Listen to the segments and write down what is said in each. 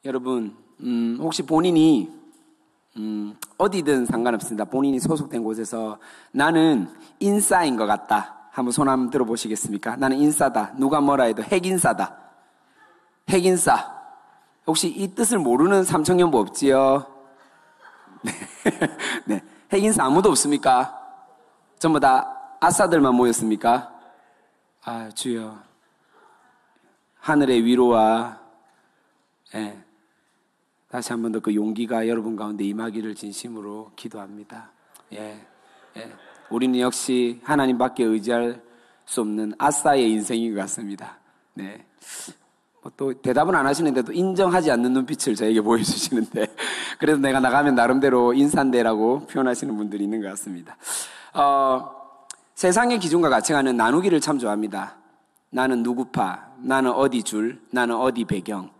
여러분, 혹시 본인이 어디든 상관없습니다. 본인이 소속된 곳에서 나는 인싸인 것 같다. 한번 손 한번 들어보시겠습니까? 나는 인싸다. 누가 뭐라 해도 핵인싸다. 핵인싸. 혹시 이 뜻을 모르는 삼청년부 없지요? 네. 네. 핵인싸 아무도 없습니까? 전부 다 아싸들만 모였습니까? 아, 주여. 하늘의 위로와, 예. 다시 한 번 더 그 용기가 여러분 가운데 임하기를 진심으로 기도합니다. 예. 예. 우리는 역시 하나님밖에 의지할 수 없는 아싸의 인생인 것 같습니다. 네. 또 대답은 안 하시는데도 인정하지 않는 눈빛을 저에게 보여주시는데 그래서 내가 나가면 나름대로 인산대라고 표현하시는 분들이 있는 것 같습니다. 세상의 기준과 가치관은 나누기를 참 좋아합니다. 나는 누구파, 나는 어디 줄, 나는 어디 배경,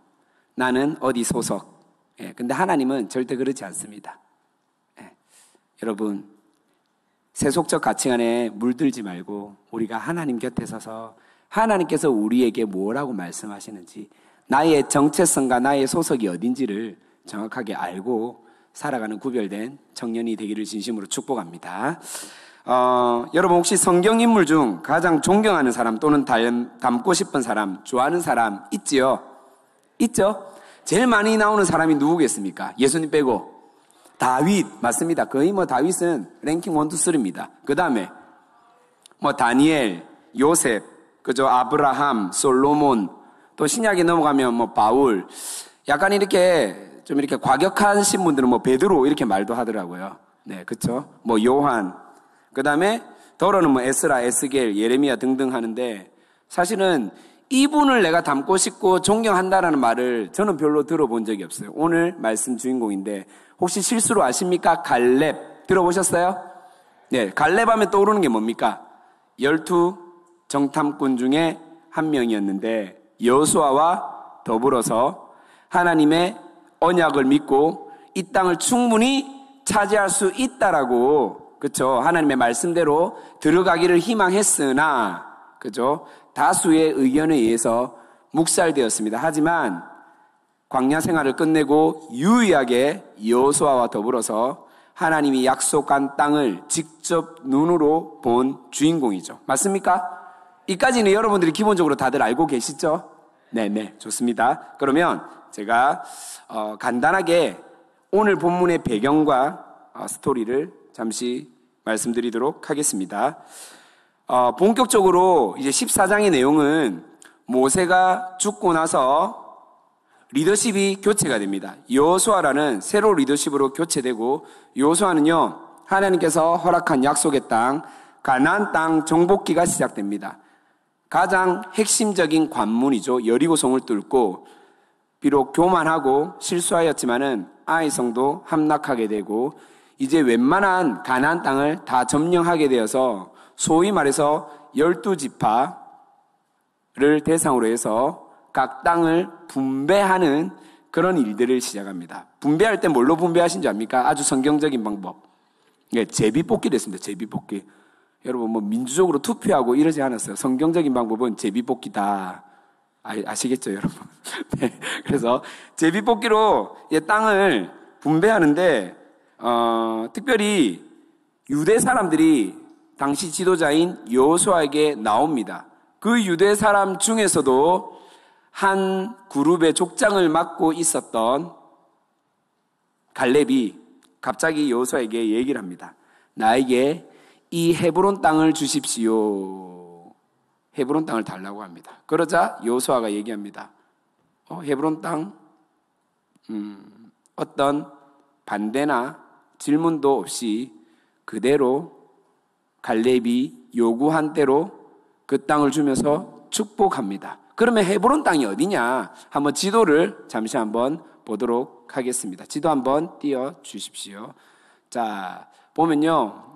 나는 어디 소속. 예, 근데 하나님은 절대 그렇지 않습니다. 예, 여러분 세속적 가치관에 물들지 말고 우리가 하나님 곁에 서서 하나님께서 우리에게 뭐라고 말씀하시는지 나의 정체성과 나의 소속이 어딘지를 정확하게 알고 살아가는 구별된 청년이 되기를 진심으로 축복합니다. 여러분 혹시 성경 인물 중 가장 존경하는 사람 또는 닮고 싶은 사람, 좋아하는 사람 있지요? 있죠? 제일 많이 나오는 사람이 누구겠습니까? 예수님 빼고 다윗 맞습니다. 거의 다윗은 랭킹 1, 2, 3입니다. 그 다음에 다니엘, 요셉, 그죠? 아브라함, 솔로몬, 또 신약에 넘어가면 바울, 약간 이렇게 좀 이렇게 과격하신 분들은 베드로 이렇게 말도 하더라고요. 네, 그쵸? 요한, 그 다음에 더러는 에스라, 에스겔, 예레미야 등등 하는데 사실은 이분을 내가 닮고 싶고 존경한다라는 말을 저는 별로 들어본 적이 없어요. 오늘 말씀 주인공인데 혹시 실수로 아십니까? 갈렙 들어보셨어요? 네, 갈렙 하면 떠오르는 게 뭡니까? 12 정탐꾼 중에 한 명이었는데 여호수아와 더불어서 하나님의 언약을 믿고 이 땅을 충분히 차지할 수 있다라고, 그렇죠? 하나님의 말씀대로 들어가기를 희망했으나, 그렇죠? 다수의 의견에 의해서 묵살되었습니다. 하지만 광야 생활을 끝내고 유의하게 여호수아와 더불어서 하나님이 약속한 땅을 직접 눈으로 본 주인공이죠. 맞습니까? 이까지는 여러분들이 기본적으로 다들 알고 계시죠? 네네, 좋습니다. 그러면 제가 간단하게 오늘 본문의 배경과 스토리를 잠시 말씀드리도록 하겠습니다. 본격적으로 이제 14장의 내용은 모세가 죽고 나서 리더십이 교체가 됩니다. 여호수아라는 새로 리더십으로 교체되고, 여호수아는요 하나님께서 허락한 약속의 땅 가나안 땅 정복기가 시작됩니다. 가장 핵심적인 관문이죠. 여리고성을 뚫고 비록 교만하고 실수하였지만은 아이 성도 함락하게 되고 이제 웬만한 가나안 땅을 다 점령하게 되어서 소위 말해서 12지파를 대상으로 해서 각 땅을 분배하는 그런 일들을 시작합니다. 분배할 때 뭘로 분배하신 줄 압니까? 아주 성경적인 방법. 네, 제비뽑기를 했습니다. 제비뽑기. 여러분 민주적으로 투표하고 이러지 않았어요. 성경적인 방법은 제비뽑기다. 아시겠죠, 여러분? 네. 그래서 제비뽑기로 땅을 분배하는데 특별히 유대 사람들이 당시 지도자인 여호수아에게 나옵니다. 그 유대 사람 중에서도 한 그룹의 족장을 맡고 있었던 갈렙이 갑자기 여호수아에게 얘기를 합니다. 나에게 이 헤브론 땅을 주십시오. 헤브론 땅을 달라고 합니다. 그러자 여호수아가 얘기합니다. 헤브론 땅 어떤 반대나 질문도 없이 그대로 갈렙이 요구한 대로 그 땅을 주면서 축복합니다. 그러면 헤브론 땅이 어디냐? 한번 지도를 잠시 한번 보도록 하겠습니다. 지도 한번 띄워 주십시오. 자, 보면요.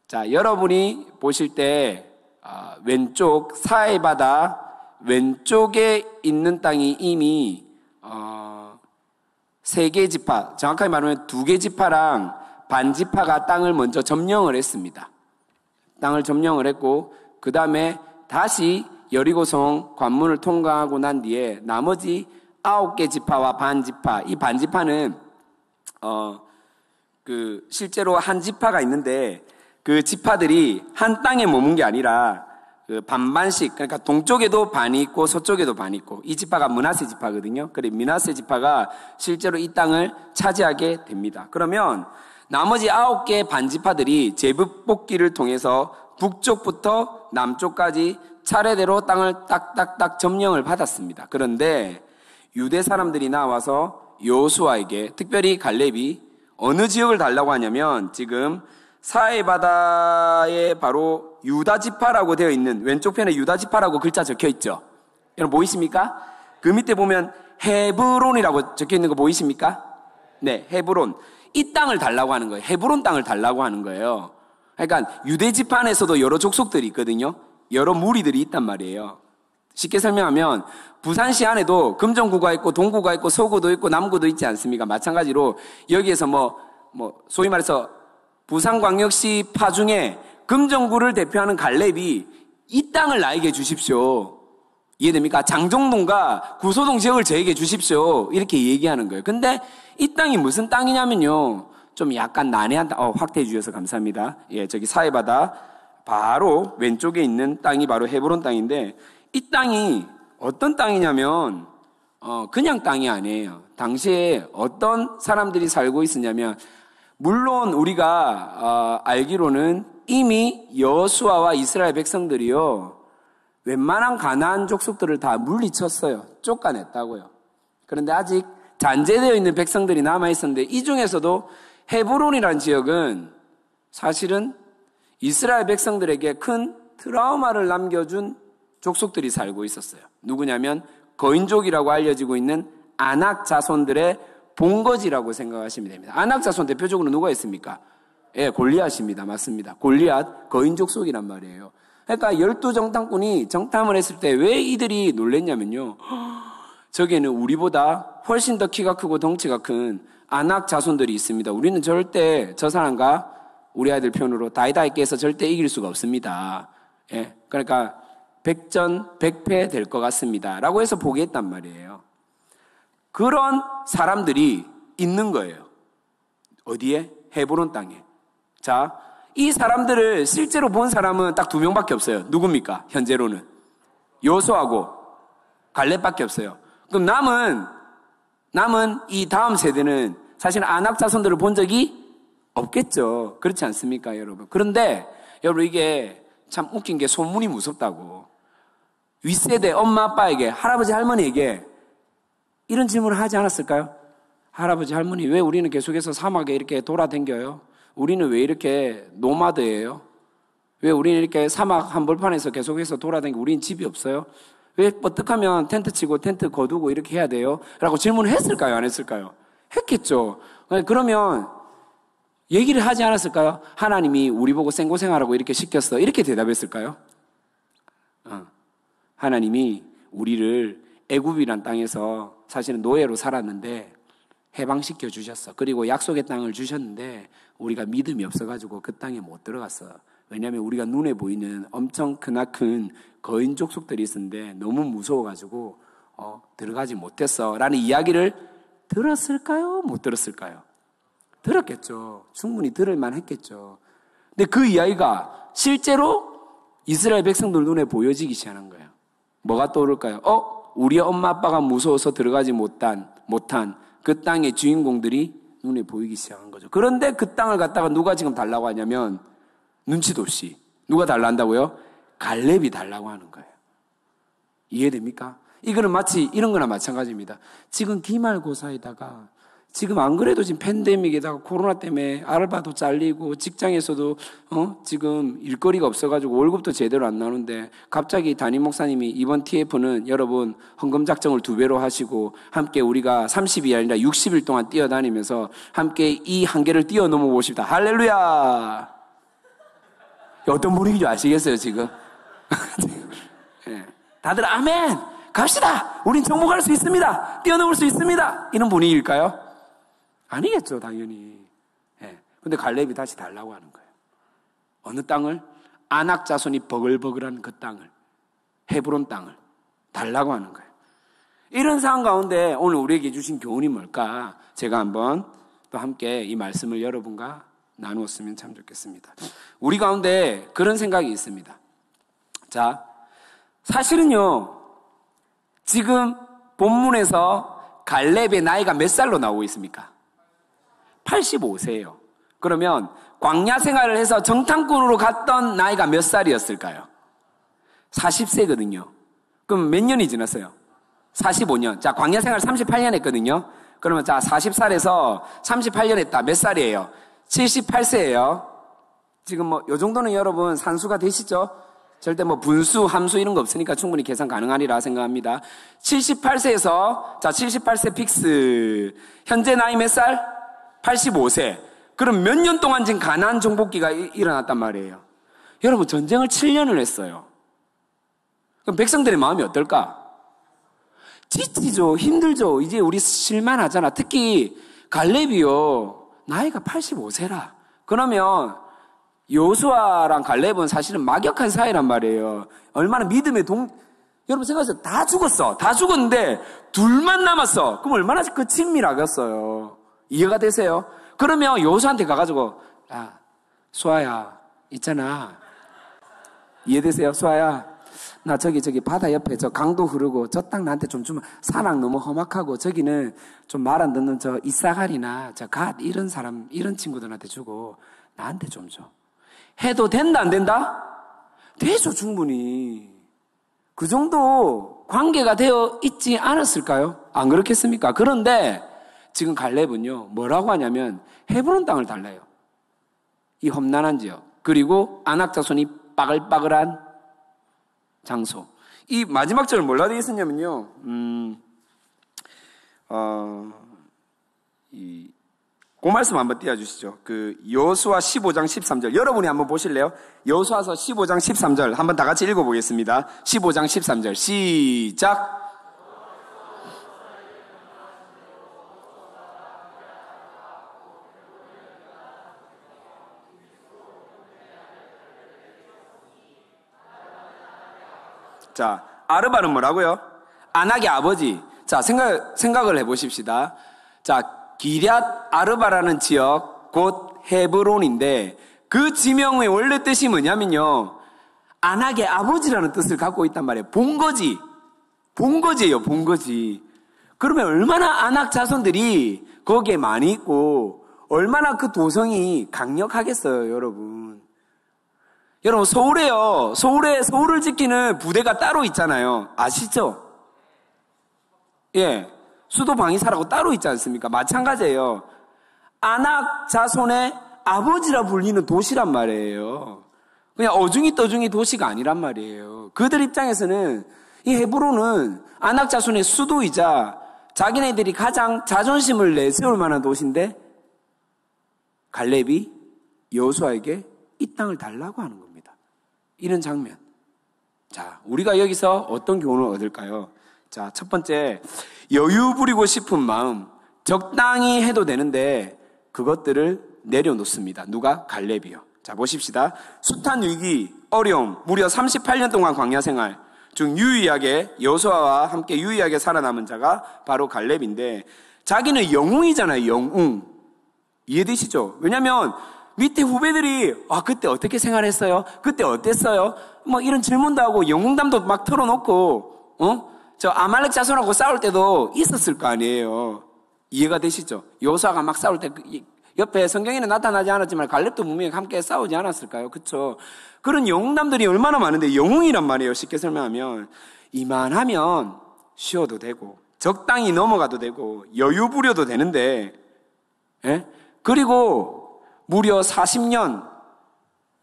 자, 여러분이 보실 때 왼쪽 사해 바다 왼쪽에 있는 땅이 이미 3개 지파, 정확하게 말하면 2개 지파랑 반 지파가 땅을 먼저 점령을 했습니다. 땅을 점령을 했고 그 다음에 다시 여리고성 관문을 통과하고 난 뒤에 나머지 9개 지파와 반지파. 이 반지파는 실제로 한 지파가 있는데 그 지파들이 한 땅에 머문 게 아니라 그 반반씩, 그러니까 동쪽에도 반이 있고 서쪽에도 반이 있고, 이 지파가 므낫세 지파거든요. 그래 므낫세 지파가 실제로 이 땅을 차지하게 됩니다. 그러면 나머지 9개 반지파들이 제비뽑기를 통해서 북쪽부터 남쪽까지 차례대로 땅을 딱딱딱 점령을 받았습니다. 그런데 유대 사람들이 나와서 여호수아에게, 특별히 갈렙이 어느 지역을 달라고 하냐면, 지금 사해바다에 바로 유다 지파라고 되어 있는, 왼쪽 편에 유다 지파라고 글자 적혀 있죠. 여러분 보이십니까? 그 밑에 보면 헤브론이라고 적혀 있는 거 보이십니까? 네, 헤브론. 이 땅을 달라고 하는 거예요. 헤브론 땅을 달라고 하는 거예요. 그러니까 유대 지파 안에서도 여러 족속들이 있거든요. 여러 무리들이 있단 말이에요. 쉽게 설명하면 부산시 안에도 금정구가 있고 동구가 있고 서구도 있고 남구도 있지 않습니까? 마찬가지로 여기에서 소위 말해서 부산광역시 파 중에 금정구를 대표하는 갈렙이 이 땅을 나에게 주십시오. 이해됩니까? 장정동과 구소동 지역을 저에게 주십시오. 이렇게 얘기하는 거예요. 근데 이 땅이 무슨 땅이냐면요, 좀 약간 난해한 땅. 확대해 주셔서 감사합니다. 예, 저기 사해바다 바로 왼쪽에 있는 땅이 바로 헤브론 땅인데, 이 땅이 어떤 땅이냐면 그냥 땅이 아니에요. 당시에 어떤 사람들이 살고 있었냐면, 물론 우리가 알기로는 이미 여호수아와 이스라엘 백성들이요, 웬만한 가나안 족속들을 다 물리쳤어요. 쫓아냈다고요. 그런데 아직 잔재되어 있는 백성들이 남아있었는데, 이 중에서도 헤브론이라는 지역은 사실은 이스라엘 백성들에게 큰 트라우마를 남겨준 족속들이 살고 있었어요. 누구냐면 거인족이라고 알려지고 있는 아낙 자손들의 본거지라고 생각하시면 됩니다. 아낙 자손 대표적으로 누가 있습니까? 예, 골리앗입니다. 맞습니다. 골리앗 거인족속이란 말이에요. 그러니까 12정탐꾼이 정탐을 했을 때 왜 이들이 놀랬냐면요, 저기에는 우리보다 훨씬 더 키가 크고 덩치가 큰 아낙 자손들이 있습니다. 우리는 절대 저 사람과 우리 아이들 편으로 다이다이 깨서 절대 이길 수가 없습니다. 예, 그러니까 백전백패 될 것 같습니다 라고 해서 포기했단 말이에요. 그런 사람들이 있는 거예요. 어디에? 헤브론 땅에. 자, 이 사람들을 실제로 본 사람은 딱 2명밖에 없어요. 누굽니까? 현재로는 여호수아하고 갈렙밖에 없어요. 그럼 남은 이 다음 세대는 사실 아낙 자손들을 본 적이 없겠죠. 그렇지 않습니까, 여러분? 그런데 여러분, 이게 참 웃긴 게 소문이 무섭다고. 윗세대 엄마 아빠에게, 할아버지 할머니에게 이런 질문을 하지 않았을까요? 할아버지 할머니, 왜 우리는 계속해서 사막에 이렇게 돌아다녀요? 우리는 왜 이렇게 노마드예요? 왜 우리는 이렇게 사막 한벌판에서 계속해서 돌아다니고 우리는 집이 없어요? 왜 뻗뜩하면 텐트 치고 텐트 거두고 이렇게 해야 돼요? 라고 질문을 했을까요? 안 했을까요? 했겠죠. 그러면 얘기를 하지 않았을까요? 하나님이 우리 보고 생고생하라고 이렇게 시켰어. 이렇게 대답했을까요? 하나님이 우리를 애굽이란 땅에서 사실은 노예로 살았는데 해방시켜 주셨어. 그리고 약속의 땅을 주셨는데 우리가 믿음이 없어가지고 그 땅에 못 들어갔어. 왜냐하면 우리가 눈에 보이는 엄청 크나큰 거인 족속들이 있었는데 너무 무서워가지고 들어가지 못했어 라는 이야기를 들었을까요? 못 들었을까요? 들었겠죠. 충분히 들을만 했겠죠. 근데 그 이야기가 실제로 이스라엘 백성들 눈에 보여지기 시작한 거예요. 뭐가 떠오를까요? 우리 엄마 아빠가 무서워서 들어가지 못한 그 땅의 주인공들이 눈에 보이기 시작한 거죠. 그런데 그 땅을 갖다가 누가 지금 달라고 하냐면 눈치도 없이 누가 달란다고요? 갈렙이 달라고 하는 거예요. 이해됩니까? 이거는 마치 이런 거나 마찬가지입니다. 지금 기말고사에다가 지금 안 그래도 지금 팬데믹에다가 코로나 때문에 알바도 잘리고 직장에서도 지금 일거리가 없어가지고 월급도 제대로 안 나오는데 갑자기 담임 목사님이 이번 TF는 여러분 헌금 작정을 2배로 하시고 함께 우리가 30일이 아니라 60일 동안 뛰어다니면서 함께 이 한계를 뛰어넘어 보십니다. 할렐루야. 어떤 분위기인지 아시겠어요 지금? 네. 다들 아멘 갑시다. 우린 정복할 수 있습니다. 뛰어넘을 수 있습니다. 이런 분위기일까요? 아니겠죠, 당연히. 예. 근데 갈렙이 다시 달라고 하는 거예요. 어느 땅을? 아낙 자손이 버글버글한 그 땅을, 헤브론 땅을 달라고 하는 거예요. 이런 상황 가운데 오늘 우리에게 주신 교훈이 뭘까? 제가 한번 또 함께 이 말씀을 여러분과 나누었으면 참 좋겠습니다. 우리 가운데 그런 생각이 있습니다. 자, 사실은요, 지금 본문에서 갈렙의 나이가 몇 살로 나오고 있습니까? 85세예요. 그러면 광야 생활을 해서 정탐꾼으로 갔던 나이가 몇 살이었을까요? 40세거든요. 그럼 몇 년이 지났어요? 45년. 자, 광야 생활 38년 했거든요. 그러면 자, 40살에서 38년 했다. 몇 살이에요? 78세예요. 지금 뭐 요 정도는 여러분 산수가 되시죠? 절대 뭐 분수, 함수 이런 거 없으니까 충분히 계산 가능하리라 생각합니다. 78세에서 자, 78세 픽스. 현재 나이 몇 살? 85세. 그럼 몇 년 동안 지금 가나안 정복기가 일어났단 말이에요. 여러분 전쟁을 7년을 했어요. 그럼 백성들의 마음이 어떨까? 지치죠. 힘들죠. 이제 우리 실만하잖아. 특히 갈렙이요. 나이가 85세라. 그러면 여호수아랑 갈렙은 사실은 막역한 사이란 말이에요. 얼마나 믿음의 여러분 생각하세요. 다 죽었어. 다 죽었는데 둘만 남았어. 그럼 얼마나 그 친밀하겠어요. 이해가 되세요? 그러면 여호수아한테 가가지고 야, 수아야 있잖아. 이해되세요? 수아야, 나 저기 바다 옆에 저 강도 흐르고 저 땅 나한테 좀 주면 산악 너무 험악하고 저기는 좀 말 안 듣는 저 이사갈이나 저 갓 이런 사람 이런 친구들한테 주고 나한테 좀 줘. 해도 된다 안 된다? 되죠. 충분히. 그 정도 관계가 되어 있지 않았을까요? 안 그렇겠습니까? 그런데 지금 갈렙은요 뭐라고 하냐면 헤브론 땅을 달래요. 이 험난한 지역 그리고 아낙 자손이 빠글빠글한 장소. 이 마지막 절을 뭐라 되어 있었냐면요. 그 말씀 한번 띄워주시죠. 그 여호수아 15장 13절 여러분이 한번 보실래요? 여호수아서 15장 13절 한번 다 같이 읽어보겠습니다. 15장 13절 시작. 자, 아르바는 뭐라고요? 아낙의 아버지. 자, 생각을 해보십시다. 자, 기럇 아르바라는 지역, 곧 헤브론인데, 그 지명의 원래 뜻이 뭐냐면요. 아낙의 아버지라는 뜻을 갖고 있단 말이에요. 본거지. 본거지예요, 본거지. 그러면 얼마나 아낙 자손들이 거기에 많이 있고, 얼마나 그 도성이 강력하겠어요, 여러분. 여러분, 서울에요. 서울을 지키는 부대가 따로 있잖아요. 아시죠? 예. 수도 방위사라고 따로 있지 않습니까? 마찬가지예요. 아낙 자손의 아버지라 불리는 도시란 말이에요. 그냥 어중이 떠중이 도시가 아니란 말이에요. 그들 입장에서는 이 헤브론은 아낙 자손의 수도이자 자기네들이 가장 자존심을 내세울 만한 도시인데 갈렙이 여호수아에게 이 땅을 달라고 하는 겁니다. 이런 장면. 자, 우리가 여기서 어떤 교훈을 얻을까요? 자, 첫 번째, 여유 부리고 싶은 마음, 적당히 해도 되는데 그것들을 내려놓습니다. 누가? 갈렙이요. 자, 보십시다. 숱한 위기, 어려움, 무려 38년 동안 광야 생활 중 유일하게 여호수아와 함께 유일하게 살아남은 자가 바로 갈렙인데 자기는 영웅이잖아요. 영웅. 이해되시죠? 왜냐하면 밑에 후배들이 그때 어떻게 생활했어요? 그때 어땠어요? 뭐 이런 질문도 하고 영웅담도 막 털어놓고 저 아말렉 자손하고 싸울 때도 있었을 거 아니에요. 이해가 되시죠? 여호수아가 막 싸울 때 옆에 성경에는 나타나지 않았지만 갈렙도 분명히 함께 싸우지 않았을까요? 그렇죠? 그런 영웅담들이 얼마나 많은데 영웅이란 말이에요. 쉽게 설명하면 이만하면 쉬어도 되고 적당히 넘어가도 되고 여유 부려도 되는데 그리고 무려 40년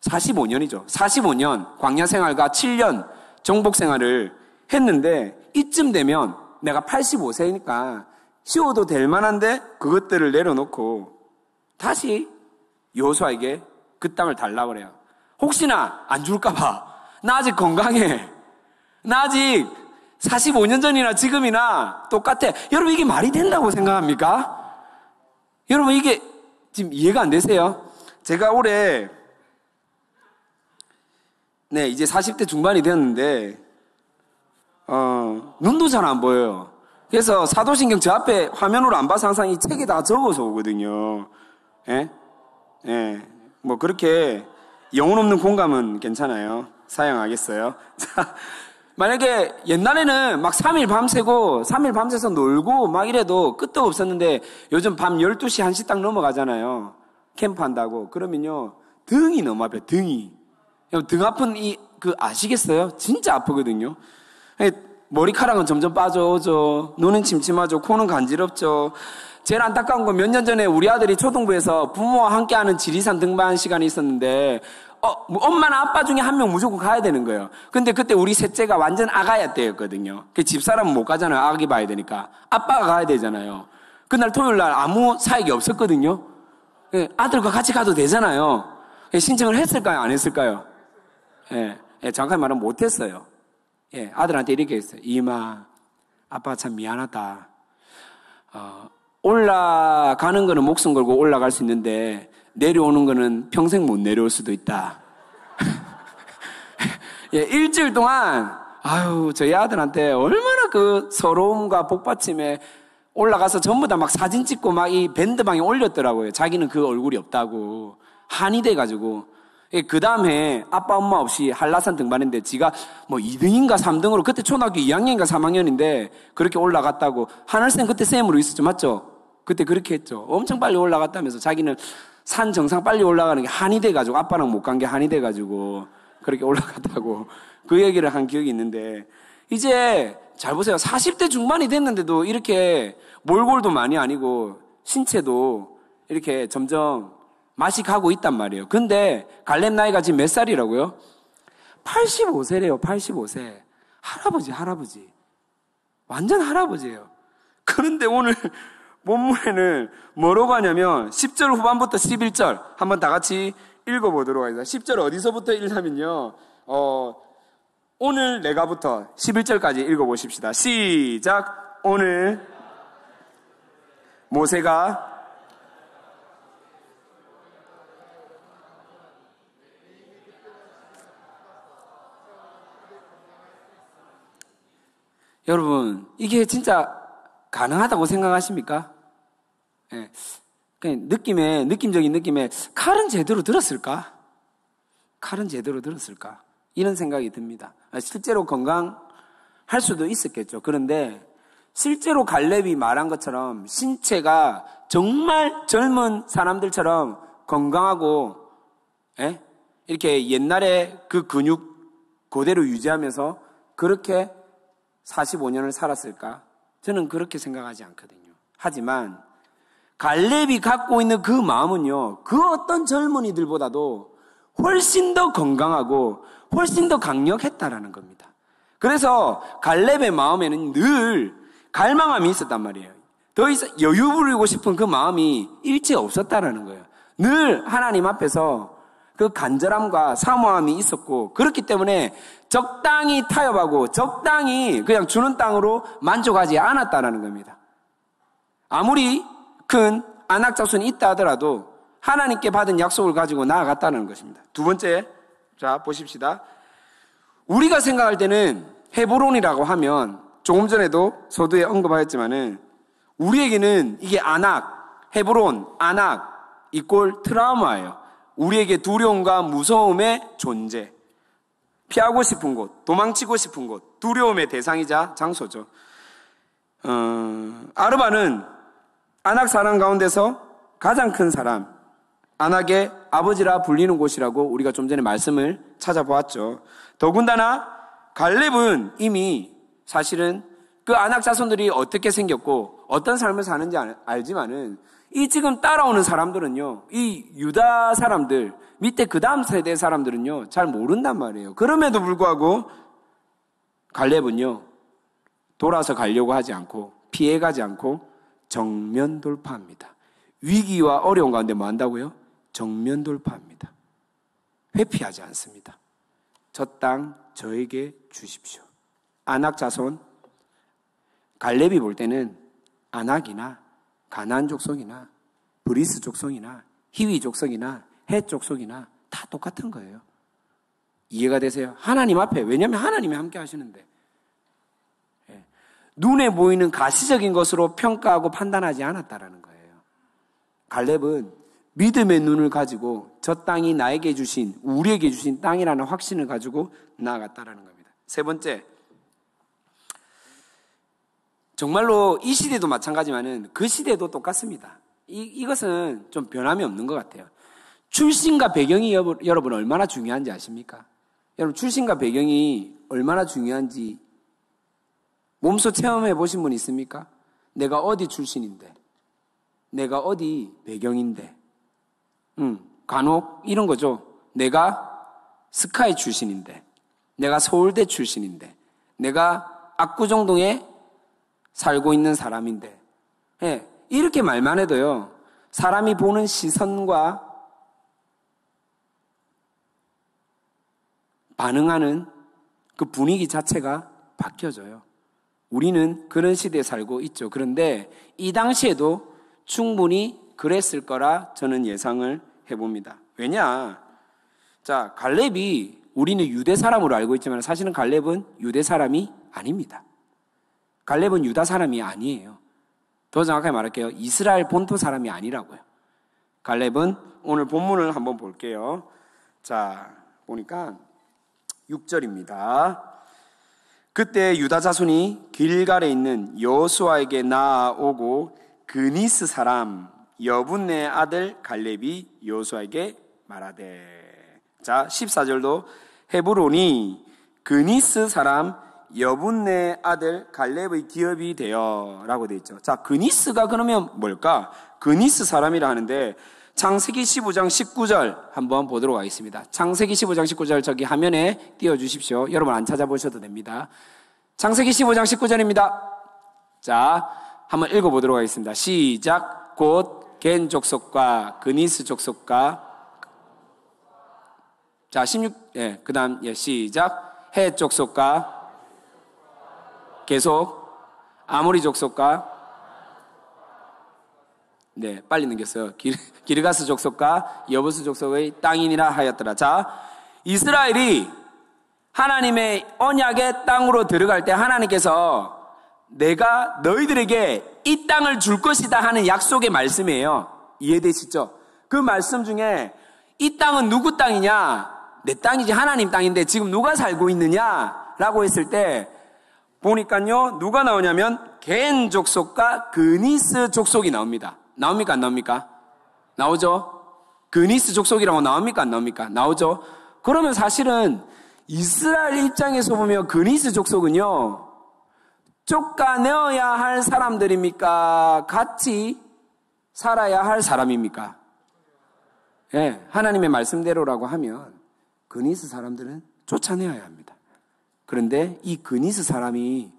45년이죠. 45년 광야 생활과 7년 정복 생활을 했는데 이쯤 되면 내가 85세니까 쉬어도 될 만한데 그것들을 내려놓고 다시 여호수아에게 그 땅을 달라고 그래요. 혹시나 안 줄까 봐. 나 아직 건강해. 나 아직 45년 전이나 지금이나 똑같아. 여러분 이게 말이 된다고 생각합니까? 여러분 이게 지금 이해가 안 되세요? 제가 올해 이제 40대 중반이 되었는데 눈도 잘 안 보여요. 그래서 사도신경 저 앞에 화면으로 안 봐서 항상 이 책에 다 적어서 오거든요. 예? 예. 뭐 그렇게 영혼 없는 공감은 괜찮아요. 사양하겠어요. 자, 만약에 옛날에는 막 3일 밤새고 3일 밤새서 놀고 막 이래도 끝도 없었는데 요즘 밤 12시 1시 딱 넘어가잖아요. 캠프 한다고. 그러면요. 등이 너무 아파요. 등이. 등 아픈 아시겠어요? 진짜 아프거든요. 머리카락은 점점 빠져오죠. 눈은 침침하죠. 코는 간지럽죠. 제일 안타까운 건 몇 년 전에 우리 아들이 초등부에서 부모와 함께하는 지리산 등반 시간이 있었는데 엄마나 아빠 중에 한 명 무조건 가야 되는 거예요. 근데 그때 우리 셋째가 완전 아가야 때였거든요. 그 집사람은 못 가잖아요. 아기 봐야 되니까. 아빠가 가야 되잖아요. 그날 토요일 날 아무 사역이 없었거든요. 아들과 같이 가도 되잖아요. 신청을 했을까요? 안 했을까요? 예, 정확하게 말하면 못했어요. 예, 아들한테 이렇게 했어요. 이마, 아빠가 참 미안하다. 올라가는 거는 목숨 걸고 올라갈 수 있는데 내려오는 거는 평생 못 내려올 수도 있다. 예, 일주일 동안 저희 아들한테 얼마나 그 서러움과 복받침에 올라가서 전부 다 막 사진 찍고 막 이 밴드방에 올렸더라고요. 자기는 그 얼굴이 없다고. 한이 돼가지고. 그 다음에 아빠 엄마 없이 한라산 등반했는데 지가 뭐 2등인가 3등으로 그때 초등학교 2학년인가 3학년인데 그렇게 올라갔다고. 하늘쌤 그때 쌤으로 있었죠. 맞죠? 그때 그렇게 했죠. 엄청 빨리 올라갔다면서 자기는 산 정상 빨리 올라가는 게 한이 돼가지고 아빠랑 못 간 게 한이 돼가지고 그렇게 올라갔다고 그 얘기를 한 기억이 있는데 이제 잘 보세요. 40대 중반이 됐는데도 이렇게 몰골도 많이 아니고 신체도 이렇게 점점 맛이 가고 있단 말이에요. 근데 갈렙 나이가 지금 몇 살이라고요? 85세래요. 85세. 할아버지. 완전 할아버지예요. 그런데 오늘 본문에는 뭐라고 하냐면 10절 후반부터 11절 한번 다 같이 읽어보도록 하겠습니다. 10절 어디서부터 읽냐면요. 오늘 내가부터 11절까지 읽어보십시다. 시작. 오늘 모세가 여러분 이게 진짜 가능하다고 생각하십니까? 예. 그냥 느낌적인 느낌에 칼은 제대로 들었을까? 이런 생각이 듭니다. 실제로 건강할 수도 있었겠죠. 그런데 실제로 갈렙이 말한 것처럼 신체가 정말 젊은 사람들처럼 건강하고 이렇게 옛날에 그 근육 그대로 유지하면서 그렇게 45년을 살았을까? 저는 그렇게 생각하지 않거든요. 하지만 갈렙이 갖고 있는 그 마음은요, 그 어떤 젊은이들보다도 훨씬 더 건강하고 훨씬 더 강력했다라는 겁니다. 그래서 갈렙의 마음에는 늘 갈망함이 있었단 말이에요. 더 이상 여유 부리고 싶은 그 마음이 일체 없었다라는 거예요. 늘 하나님 앞에서 그 간절함과 사모함이 있었고 그렇기 때문에 적당히 타협하고 적당히 그냥 주는 땅으로 만족하지 않았다라는 겁니다. 아무리 큰 아낙 자손이 있다 하더라도 하나님께 받은 약속을 가지고 나아갔다는 것입니다. 두 번째, 자 보십시다. 우리가 생각할 때는 헤브론이라고 하면 조금 전에도 서두에 언급하였지만은 우리에게는 이게 아낙, 헤브론, 아낙 이꼴 트라우마예요. 우리에게 두려움과 무서움의 존재, 피하고 싶은 곳, 도망치고 싶은 곳, 두려움의 대상이자 장소죠. 아르바는 아낙 사람 가운데서 가장 큰 사람, 아낙의 아버지라 불리는 곳이라고 우리가 좀 전에 말씀을 찾아보았죠. 더군다나 갈렙은 이미 사실은 그 아낙 자손들이 어떻게 생겼고 어떤 삶을 사는지 알지만은 이 지금 따라오는 사람들은요, 이 유다 사람들, 밑에 그 다음 세대 사람들은요, 잘 모른단 말이에요. 그럼에도 불구하고 갈렙은요, 돌아서 가려고 하지 않고, 피해가지 않고, 정면 돌파합니다. 위기와 어려운 가운데 뭐 한다고요? 정면 돌파합니다. 회피하지 않습니다. 저 땅 저에게 주십시오. 아낙 자손, 갈렙이 볼 때는 아낙이나 가나안 족속이나 브리스 족속이나 히위 족속이나 헷 족속이나 다 똑같은 거예요. 이해가 되세요? 하나님 앞에, 왜냐하면 하나님이 함께 하시는데 눈에 보이는 가시적인 것으로 평가하고 판단하지 않았다라는 거예요. 갈렙은 믿음의 눈을 가지고 저 땅이 나에게 주신, 우리에게 주신 땅이라는 확신을 가지고 나아갔다라는 겁니다. 세 번째, 정말로 이 시대도 마찬가지지만은 그 시대도 똑같습니다. 이것은 좀 변함이 없는 것 같아요. 출신과 배경이 여러분 얼마나 중요한지 아십니까? 여러분 출신과 배경이 얼마나 중요한지 몸소 체험해 보신 분 있습니까? 내가 어디 출신인데, 내가 어디 배경인데, 간혹 이런 거죠. 내가 스카이 출신인데, 내가 서울대 출신인데, 내가 압구정동에 살고 있는 사람인데, 예, 이렇게 말만 해도요, 사람이 보는 시선과 반응하는 그 분위기 자체가 바뀌어져요. 우리는 그런 시대에 살고 있죠. 그런데 이 당시에도 충분히 그랬을 거라 저는 예상을 해봅니다. 왜냐? 자, 갈렙이 우리는 유대 사람으로 알고 있지만 사실은 갈렙은 유대 사람이 아닙니다. 갈렙은 유다 사람이 아니에요. 더 정확하게 말할게요. 이스라엘 본토 사람이 아니라고요. 갈렙은 오늘 본문을 한번 볼게요. 자, 보니까 6절입니다. 그때 유다 자손이 길갈에 있는 여호수아에게 나아오고 그니스 사람 여분네 아들 갈렙이 여호수아에게 말하되. 자, 14절도 헤브론이 그니스 사람 여분네 아들 갈렙의 기업이 되어 라고 되어 있죠. 자, 그니스가 그러면 뭘까? 그니스 사람이라 하는데 창세기 15장 19절 한번 보도록 하겠습니다. 창세기 15장 19절 저기 화면에 띄워주십시오. 여러분 안 찾아보셔도 됩니다. 창세기 15장 19절입니다. 자, 한번 읽어보도록 하겠습니다. 시작. 곧 겐 족속과 그니스 족속과 자 16, 예, 그 다음 예, 시작. 헷 족속과 계속 아모리 족속과 네, 빨리 넘겼어요. 기르가스 족속과 여부스 족속의 땅이니라 하였더라. 자, 이스라엘이 하나님의 언약의 땅으로 들어갈 때 하나님께서 내가 너희들에게 이 땅을 줄 것이다 하는 약속의 말씀이에요. 이해되시죠? 그 말씀 중에 이 땅은 누구 땅이냐? 내 땅이지 하나님 땅인데 지금 누가 살고 있느냐? 라고 했을 때 보니까요, 누가 나오냐면 겐 족속과 그니스 족속이 나옵니다. 나옵니까? 안 나옵니까? 나오죠? 그니스 족속이라고 나옵니까? 안 나옵니까? 나오죠? 그러면 사실은 이스라엘 입장에서 보면 그니스 족속은요, 쫓아내어야 할 사람들입니까? 같이 살아야 할 사람입니까? 예, 하나님의 말씀대로라고 하면 그니스 사람들은 쫓아내어야 합니다. 그런데 이 그니스 사람이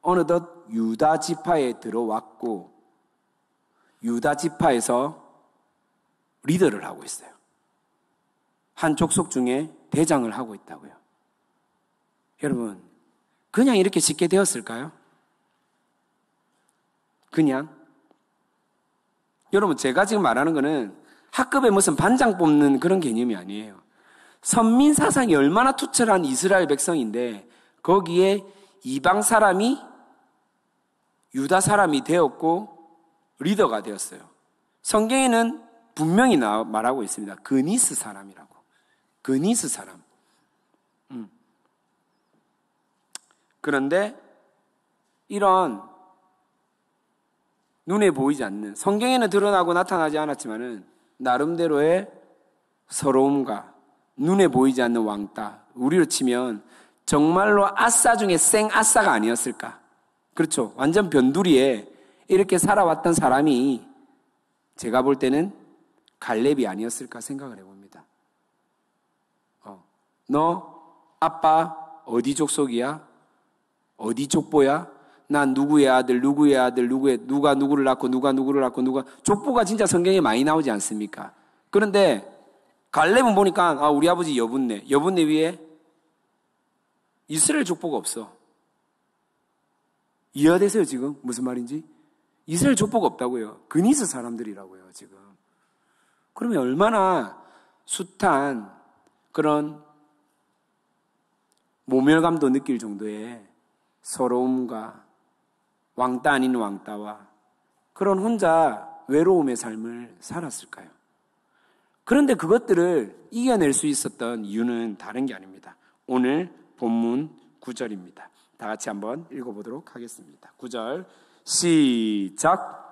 어느덧 유다 지파에 들어왔고 유다 지파에서 리더를 하고 있어요. 한 족속 중에 대장을 하고 있다고요. 여러분, 그냥 이렇게 쉽게 되었을까요? 그냥? 여러분, 제가 지금 말하는 거는 학급에 무슨 반장 뽑는 그런 개념이 아니에요. 선민 사상이 얼마나 투철한 이스라엘 백성인데 거기에 이방 사람이 유다 사람이 되었고 리더가 되었어요. 성경에는 분명히 말하고 있습니다. 그니스 사람이라고. 그니스 사람. 그런데 이런 눈에 보이지 않는, 성경에는 드러나고 나타나지 않았지만은 나름대로의 서러움과 눈에 보이지 않는 왕따, 우리로 치면 정말로 아싸 중에 생 아싸가 아니었을까? 그렇죠. 완전 변두리에 이렇게 살아왔던 사람이 제가 볼 때는 갈렙이 아니었을까 생각을 해봅니다. 너 아빠 어디 족속이야? 어디 족보야? 난 누구의 아들, 누구의 아들, 누가 누구를 낳고 누가 누구를 낳고 누가, 족보가 진짜 성경에 많이 나오지 않습니까? 그런데 갈렙은 보니까 우리 아버지 여분네 위에 이스라엘 족보가 없어. 이해되세요 지금 무슨 말인지? 이스라엘 족보가 없다고요. 그니스 사람들이라고요 지금. 그러면 얼마나 숱한 그런 모멸감도 느낄 정도의 서러움과 왕따 아닌 왕따와 그런 혼자 외로움의 삶을 살았을까요? 그런데 그것들을 이겨낼 수 있었던 이유는 다른 게 아닙니다. 오늘 본문 9절입니다. 다 같이 한번 읽어보도록 하겠습니다. 9절 시작.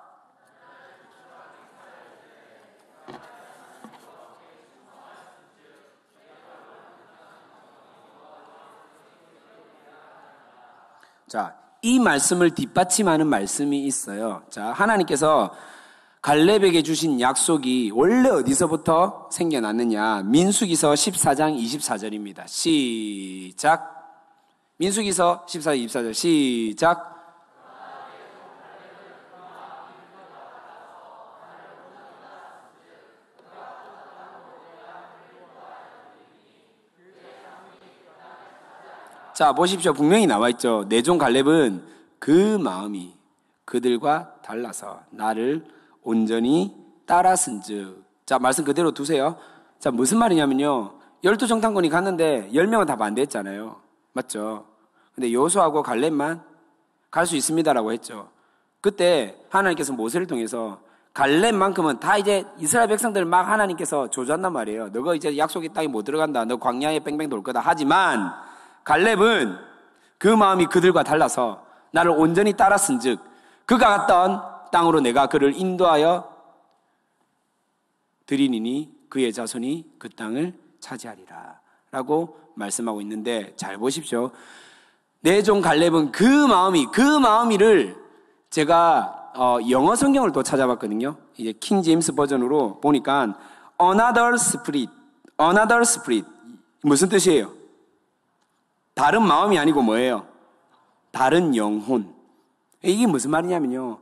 자, 이 말씀을 뒷받침하는 말씀이 있어요. 자, 하나님께서 갈렙에게 주신 약속이 원래 어디서부터 생겨났느냐? 민수기서 14장 24절입니다. 시작. 민수기서 14장 24절 시작. 자, 보십시오. 분명히 나와 있죠. 내 종 갈렙은 그 마음이 그들과 달라서 나를 온전히 따랐은즉. 자, 말씀 그대로 두세요. 자, 무슨 말이냐면요. 12정탐꾼이 갔는데 10명은 다 반대했잖아요. 맞죠? 근데 여호수아하고 갈렙만 갈 수 있습니다라고 했죠. 그때 하나님께서 모세를 통해서 갈렙만큼은 다 이제 이스라엘 백성들 막 하나님께서 조주한단 말이에요. 너가 이제 약속의 땅에 못 들어간다. 너 광야에 뺑뺑 돌 거다. 하지만 갈렙은 그 마음이 그들과 달라서 나를 온전히 따랐은즉 그가 갔던 땅으로 내가 그를 인도하여 드리니니 그의 자손이 그 땅을 차지하리라 라고 말씀하고 있는데, 잘 보십시오. 내 종 갈렙은 그 마음이를 제가 영어 성경을 또 찾아봤거든요. 이제 킹 제임스 버전으로 보니까 another spirit 무슨 뜻이에요? 다른 마음이 아니고 뭐예요? 다른 영혼. 이게 무슨 말이냐면요,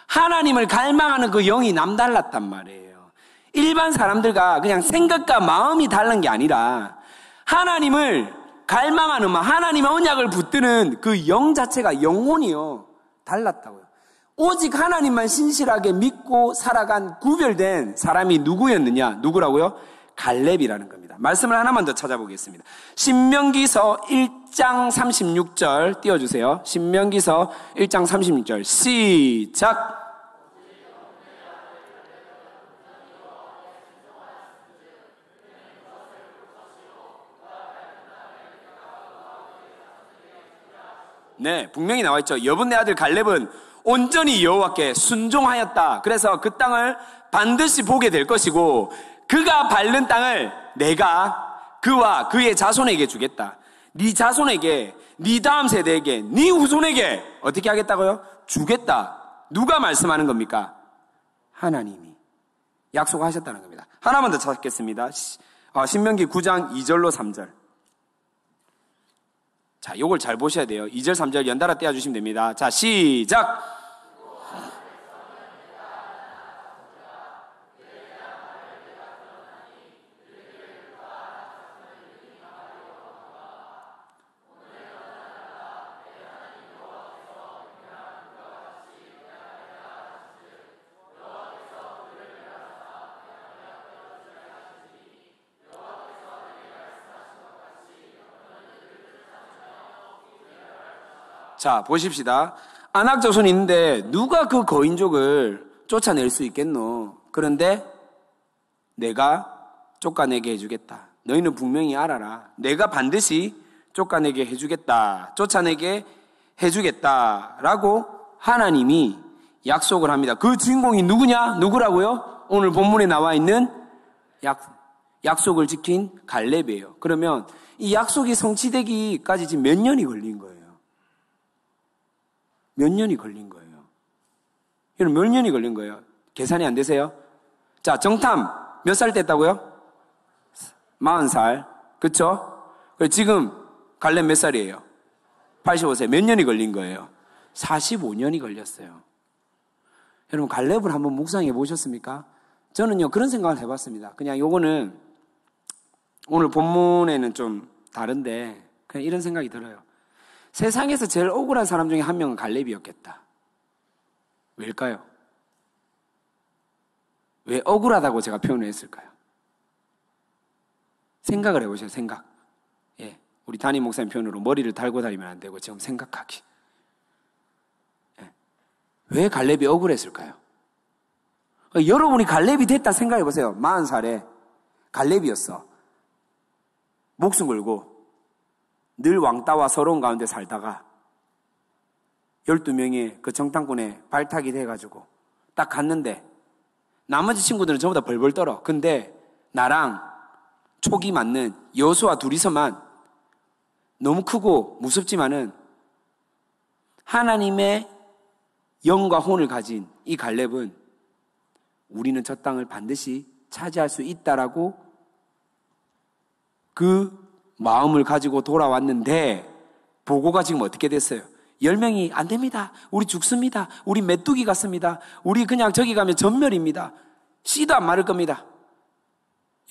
하나님을 갈망하는 그 영이 남달랐단 말이에요. 일반 사람들과 그냥 생각과 마음이 다른 게 아니라 하나님을 갈망하는 마음, 하나님의 언약을 붙드는 그 영 자체가, 영혼이요, 달랐다고요. 오직 하나님만 신실하게 믿고 살아간 구별된 사람이 누구였느냐? 누구라고요? 갈렙이라는 겁니다. 말씀을 하나만 더 찾아보겠습니다. 신명기서 1장 36절 띄워주세요. 신명기서 1장 36절 시작. 네, 분명히 나와 있죠. 여분네 아들 갈렙은 온전히 여호와께 순종하였다. 그래서 그 땅을 반드시 보게 될 것이고 그가 밟는 땅을 내가 그와 그의 자손에게 주겠다. 네 자손에게, 네 다음 세대에게, 네 후손에게 어떻게 하겠다고요? 주겠다. 누가 말씀하는 겁니까? 하나님이 약속하셨다는 겁니다. 하나만 더 찾겠습니다. 신명기 9장 2절로 3절. 자, 요걸 잘 보셔야 돼요. 2절 3절 연달아 떼어주시면 됩니다. 자, 시작. 자, 보십시다. 아낙 자손이 있는데 누가 그 거인족을 쫓아낼 수 있겠노? 그런데 내가 쫓아내게 해주겠다. 너희는 분명히 알아라. 내가 반드시 쫓아내게 해주겠다. 쫓아내게 해주겠다라고 하나님이 약속을 합니다. 그 주인공이 누구냐? 누구라고요? 오늘 본문에 나와 있는 약속을 지킨 갈렙이에요. 그러면 이 약속이 성취되기까지 지금 몇 년이 걸린 거예요? 몇 년이 걸린 거예요? 여러분, 몇 년이 걸린 거예요? 계산이 안 되세요? 자, 정탐 몇 살 때 했다고요? 40살. 그쵸? 지금 갈렙 몇 살이에요? 85세. 몇 년이 걸린 거예요? 45년이 걸렸어요. 여러분, 갈렙을 한번 묵상해 보셨습니까? 저는요, 그런 생각을 해봤습니다. 그냥 요거는 오늘 본문에는 좀 다른데 그냥 이런 생각이 들어요. 세상에서 제일 억울한 사람 중에 한 명은 갈렙이었겠다. 왜일까요? 왜 억울하다고 제가 표현을 했을까요? 생각을 해보세요. 생각. 예, 우리 담임 목사님 표현으로 머리를 달고 다니면 안 되고 지금 생각하기. 예. 왜 갈렙이 억울했을까요? 여러분이 갈렙이 됐다 생각해 보세요. 40살에 갈렙이었어. 목숨 걸고 늘 왕따와 서러운 가운데 살다가 12명의 그 정탐꾼에 발탁이 돼가지고 딱 갔는데 나머지 친구들은 전부 다 벌벌 떨어. 근데 나랑 촉이 맞는 여호수아 둘이서만 너무 크고 무섭지만은 하나님의 영과 혼을 가진 이 갈렙은 우리는 저 땅을 반드시 차지할 수 있다라고 그 마음을 가지고 돌아왔는데 보고가 지금 어떻게 됐어요? 10명이 안 됩니다. 우리 죽습니다. 우리 메뚜기 같습니다. 우리 그냥 저기 가면 전멸입니다. 씨도 안 마를 겁니다.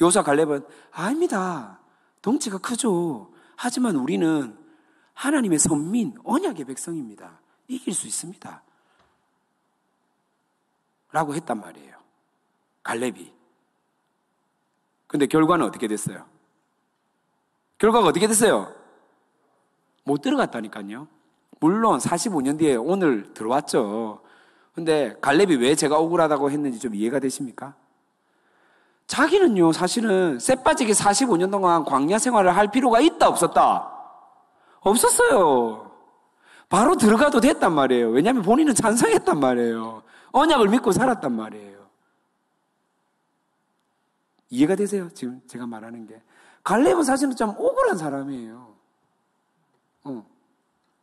여호수아 갈렙은 아닙니다. 덩치가 크죠. 하지만 우리는 하나님의 선민, 언약의 백성입니다. 이길 수 있습니다. 라고 했단 말이에요. 갈렙이. 근데 결과는 어떻게 됐어요? 결과가 어떻게 됐어요? 못 들어갔다니까요. 물론 45년 뒤에 오늘 들어왔죠. 근데 갈렙이 왜 제가 억울하다고 했는지 좀 이해가 되십니까? 자기는요, 사실은 쎄빠지게 45년 동안 광야 생활을 할 필요가 있다, 없었다? 없었어요. 바로 들어가도 됐단 말이에요. 왜냐하면 본인은 찬성했단 말이에요. 언약을 믿고 살았단 말이에요. 이해가 되세요? 지금 제가 말하는 게. 갈렙은 사실은 좀 억울한 사람이에요.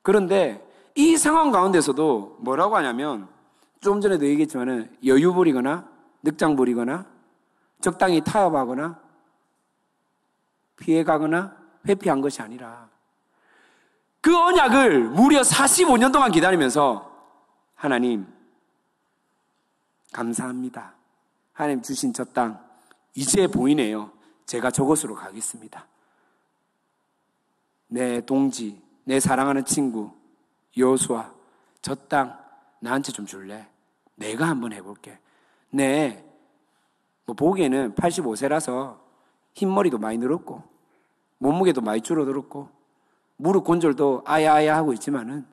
그런데 이 상황 가운데서도 뭐라고 하냐면 좀 전에도 얘기했지만은 여유 부리거나 늑장 부리거나 적당히 타협하거나 피해가거나 회피한 것이 아니라 그 언약을 무려 45년 동안 기다리면서 하나님 감사합니다. 하나님 주신 저 땅 이제 보이네요. 제가 저곳으로 가겠습니다. 내 동지, 내 사랑하는 친구 여호수아, 저 땅 나한테 좀 줄래? 내가 한번 해볼게. 보기에는 85세라서 흰머리도 많이 늘었고 몸무게도 많이 줄어들었고 무릎 관절도 아야아야 하고 있지만은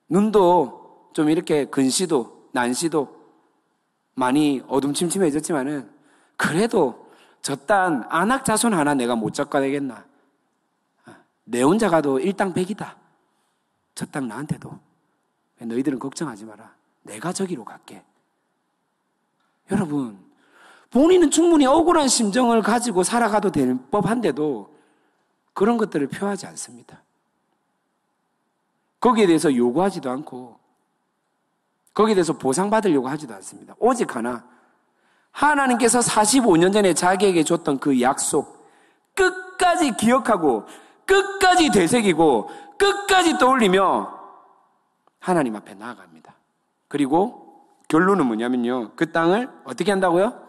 눈도 좀 이렇게 근시도 난시도 많이 어둠침침해졌지만은 그래도 저딴 안악자손 하나 내가 못 잡가 되겠나. 내 혼자 가도 일당백이다. 저 땅 나한테도. 너희들은 걱정하지 마라. 내가 저기로 갈게. 여러분, 본인은 충분히 억울한 심정을 가지고 살아가도 될 법한데도 그런 것들을 표하지 않습니다. 거기에 대해서 요구하지도 않고 거기에 대해서 보상받으려고 하지도 않습니다. 오직 하나, 하나님께서 45년 전에 자기에게 줬던 그 약속 끝까지 기억하고 끝까지 되새기고 끝까지 떠올리며 하나님 앞에 나아갑니다. 그리고 결론은 뭐냐면요, 그 땅을 어떻게 한다고요?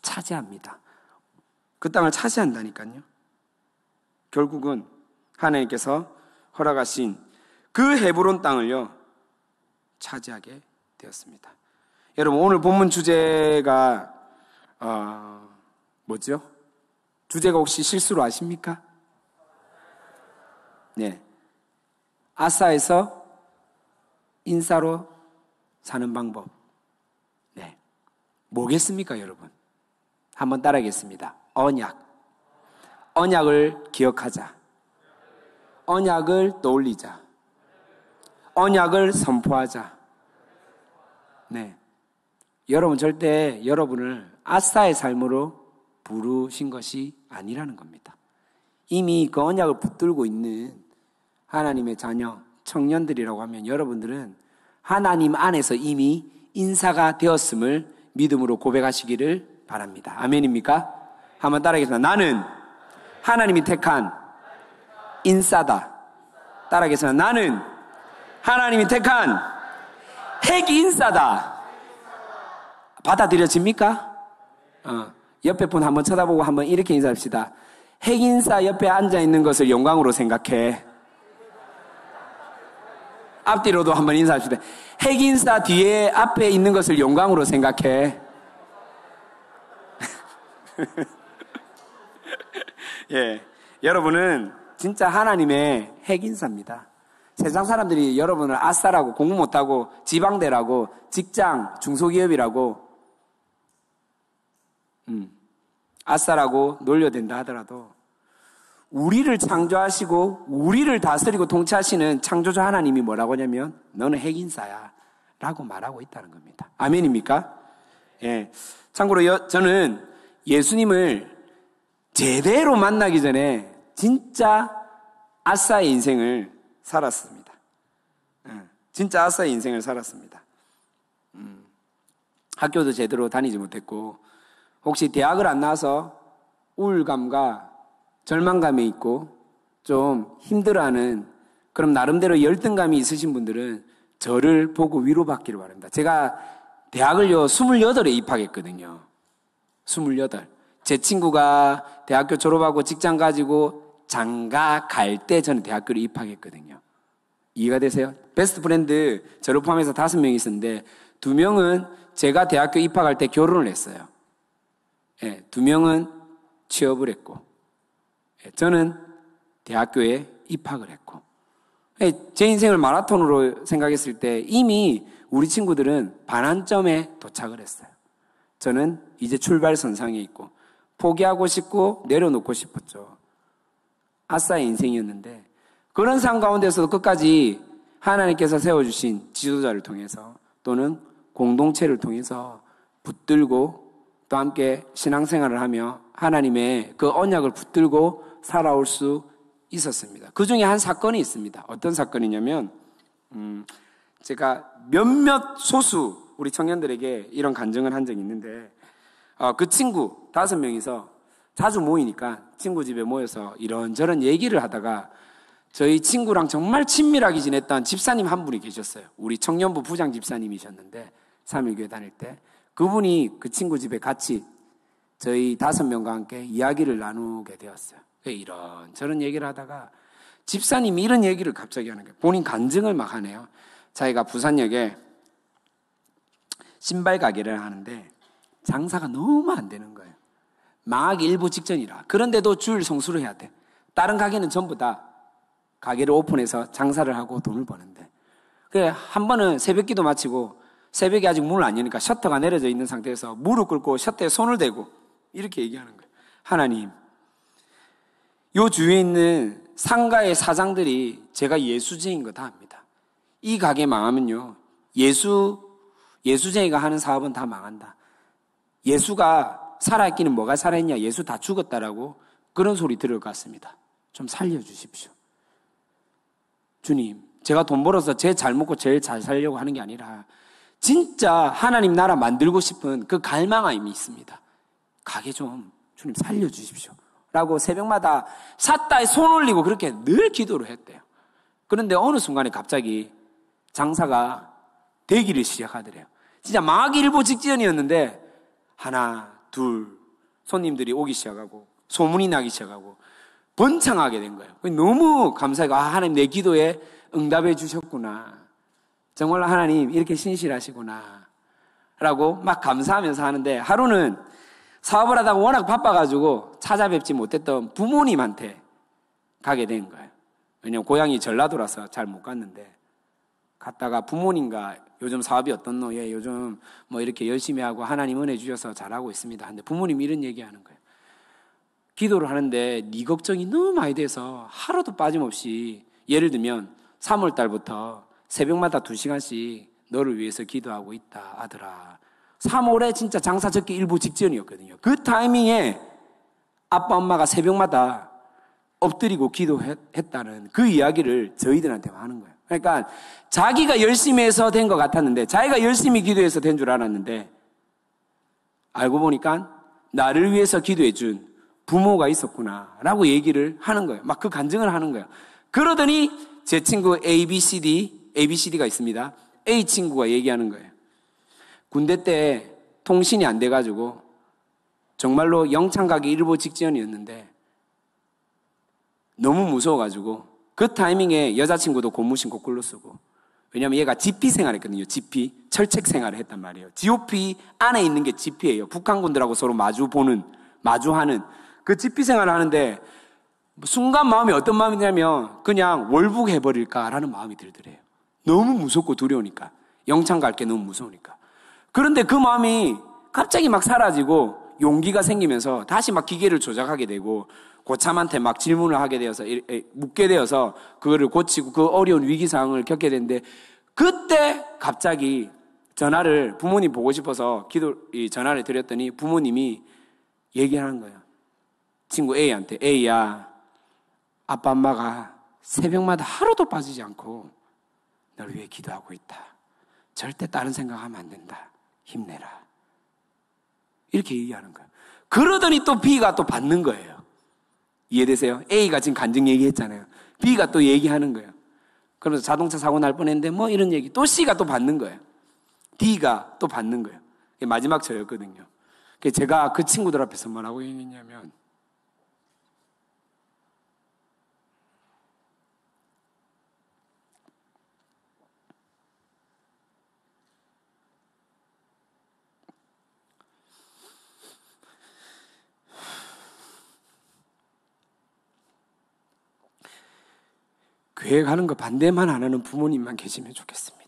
차지합니다. 그 땅을 차지한다니까요. 결국은 하나님께서 허락하신 그 헤브론 땅을요 차지하게 되었습니다. 여러분, 오늘 본문 주제가 뭐죠? 주제가 혹시 실수로 아십니까? 네, 아사에서 인사로 사는 방법. 네, 뭐겠습니까, 여러분? 한번 따라하겠습니다. 언약을 기억하자. 언약을 떠올리자. 언약을 선포하자. 네, 여러분 절대 여러분을 아사의 삶으로 부르신 것이 아니라는 겁니다. 이미 그 언약을 붙들고 있는 하나님의 자녀, 청년들이라고 하면 여러분들은 하나님 안에서 이미 인사가 되었음을 믿음으로 고백하시기를 바랍니다. 아멘입니까? 한번 따라하겠습니다. 나는 하나님이 택한 인싸다. 따라하겠습니다. 나는 하나님이 택한 핵인싸다. 받아들여집니까? 옆에 분 한번 쳐다보고 한번 이렇게 인사합시다. 핵인싸 옆에 앉아있는 것을 영광으로 생각해. 앞뒤로도 한번 인사합시다. 핵인싸 뒤에 앞에 있는 것을 영광으로 생각해. 예, 여러분은 진짜 하나님의 핵인싸입니다. 세상 사람들이 여러분을 아싸라고, 공부 못하고, 지방대라고, 직장, 중소기업이라고, 아싸라고 놀려댄다 하더라도, 우리를 창조하시고, 우리를 다스리고 통치하시는 창조주 하나님이 뭐라고 하냐면, 너는 핵인싸야. 라고 말하고 있다는 겁니다. 아멘입니까? 예. 참고로 저는 예수님을 제대로 만나기 전에 진짜 아싸의 인생을 살았습니다. 진짜 아싸의 인생을 살았습니다. 학교도 제대로 다니지 못했고, 혹시 대학을 안 나와서 우울감과 절망감에 있고 좀 힘들어하는 그럼 나름대로 열등감이 있으신 분들은 저를 보고 위로받기를 바랍니다. 제가 대학을요 28에 입학했거든요. 28. 제 친구가 대학교 졸업하고 직장 가지고 장가 갈 때 저는 대학교를 입학했거든요. 이해가 되세요? 베스트 프렌드 저를 포함해서 5명이 있었는데 2명은 제가 대학교 입학할 때 결혼을 했어요. 예, 2명은 취업을 했고, 예, 저는 대학교에 입학을 했고, 예, 제 인생을 마라톤으로 생각했을 때 이미 우리 친구들은 반환점에 도착을 했어요. 저는 이제 출발선상에 있고 포기하고 싶고 내려놓고 싶었죠. 아싸의 인생이었는데 그런 삶 가운데서도 끝까지 하나님께서 세워주신 지도자를 통해서 또는 공동체를 통해서 붙들고 또 함께 신앙생활을 하며 하나님의 그 언약을 붙들고 살아올 수 있었습니다. 그 중에 한 사건이 있습니다. 어떤 사건이냐면 제가 몇몇 소수 우리 청년들에게 이런 간증을 한 적이 있는데 그 친구 5명이서 자주 모이니까 친구 집에 모여서 이런저런 얘기를 하다가 저희 친구랑 정말 친밀하게 지냈던 집사님 한 분이 계셨어요. 우리 청년부 부장 집사님이셨는데 3일교회 다닐 때 그분이 그 친구 집에 같이 저희 5명과 함께 이야기를 나누게 되었어요. 이런저런 얘기를 하다가 집사님이 이런 얘기를 갑자기 하는 거예요. 본인 간증을 막 하네요. 자기가 부산역에 신발 가게를 하는데 장사가 너무 안 되는 거예요. 망하기 일보 직전이라. 그런데도 주일 성수를 해야 돼. 다른 가게는 전부 다 가게를 오픈해서 장사를 하고 돈을 버는데. 그래, 한 번은 새벽기도 마치고 새벽에 아직 문을 안 여니까 셔터가 내려져 있는 상태에서 무릎 꿇고 셔터에 손을 대고 이렇게 얘기하는 거예요. 하나님, 요 주위에 있는 상가의 사장들이 제가 예수쟁이인 거 다 압니다. 이 가게 망하면요, 예수쟁이가 하는 사업은 다 망한다. 예수가 살아있기는 뭐가 살아있냐? 예수 다 죽었다라고 그런 소리 들을 것 같습니다. 좀 살려주십시오. 주님, 제가 돈 벌어서 제일 잘 먹고 제일 잘 살려고 하는 게 아니라 진짜 하나님 나라 만들고 싶은 그 갈망함이 있습니다. 가게 좀 주님 살려주십시오. 라고 새벽마다 삿다에 손 올리고 그렇게 늘 기도를 했대요. 그런데 어느 순간에 갑자기 장사가 되기를 시작하더래요. 진짜 망하기 일보 직전이었는데 하나, 둘 손님들이 오기 시작하고 소문이 나기 시작하고 번창하게 된 거예요. 너무 감사해요. 하나님 내 기도에 응답해 주셨구나. 정말 하나님 이렇게 신실하시구나. 라고 막 감사하면서 하는데 하루는 사업을 하다가 워낙 바빠가지고 찾아뵙지 못했던 부모님한테 가게 된 거예요. 왜냐면 고향이 전라도라서 잘 못 갔는데 갔다가 부모님과 요즘 사업이 어떻노? 예, 요즘 뭐 이렇게 열심히 하고 하나님 은혜 주셔서 잘하고 있습니다. 근데 부모님이 이런 얘기하는 거예요. 기도를 하는데 네 걱정이 너무 많이 돼서 하루도 빠짐없이 예를 들면 3월 달부터 새벽마다 2시간씩 너를 위해서 기도하고 있다 아들아. 3월에 진짜 장사 적기 일부 직전이었거든요. 그 타이밍에 아빠 엄마가 새벽마다 엎드리고 기도했다는 그 이야기를 저희들한테 하는 거예요. 그러니까 자기가 열심히 해서 된 것 같았는데 자기가 열심히 기도해서 된 줄 알았는데 알고 보니까 나를 위해서 기도해 준 부모가 있었구나 라고 얘기를 하는 거예요. 막 그 간증을 하는 거예요. 그러더니 제 친구 ABCD가 있습니다. A 친구가 얘기하는 거예요. 군대 때 통신이 안 돼가지고 정말로 영창 가기 일보 직전이었는데 너무 무서워가지고 그 타이밍에 여자친구도 고무 신고 글로 쓰고 왜냐하면 얘가 GP 생활했거든요. GP 철책 생활을 했단 말이에요. GOP 안에 있는 게 GP예요. 북한군들하고 서로 마주하는 그 GP 생활을 하는데 순간 마음이 어떤 마음이냐면 그냥 월북해버릴까라는 마음이 들더래요. 너무 무섭고 두려우니까. 영창 갈 게 너무 무서우니까. 그런데 그 마음이 갑자기 막 사라지고 용기가 생기면서 다시 막 기계를 조작하게 되고 고참한테 막 질문을 하게 되어서 묻게 되어서 그거를 고치고 그 어려운 위기 상황을 겪게 되는데 그때 갑자기 전화를 부모님 보고 싶어서 전화를 드렸더니 부모님이 얘기하는 거예요. 친구 A한테 A야 아빠 엄마가 새벽마다 하루도 빠지지 않고 널 위해 기도하고 있다. 절대 다른 생각하면 안 된다. 힘내라. 이렇게 얘기하는 거예요. 그러더니 또 B가 또 받는 거예요. 이해되세요? A가 지금 간증 얘기했잖아요. B가 또 얘기하는 거예요. 그러면서 자동차 사고 날 뻔했는데 뭐 이런 얘기. 또 C가 또 받는 거예요. D가 또 받는 거예요. 마지막 저였거든요. 제가 그 친구들 앞에서 뭐라고 얘기했냐면 교회 가는 거 반대만 안 하는 부모님만 계시면 좋겠습니다.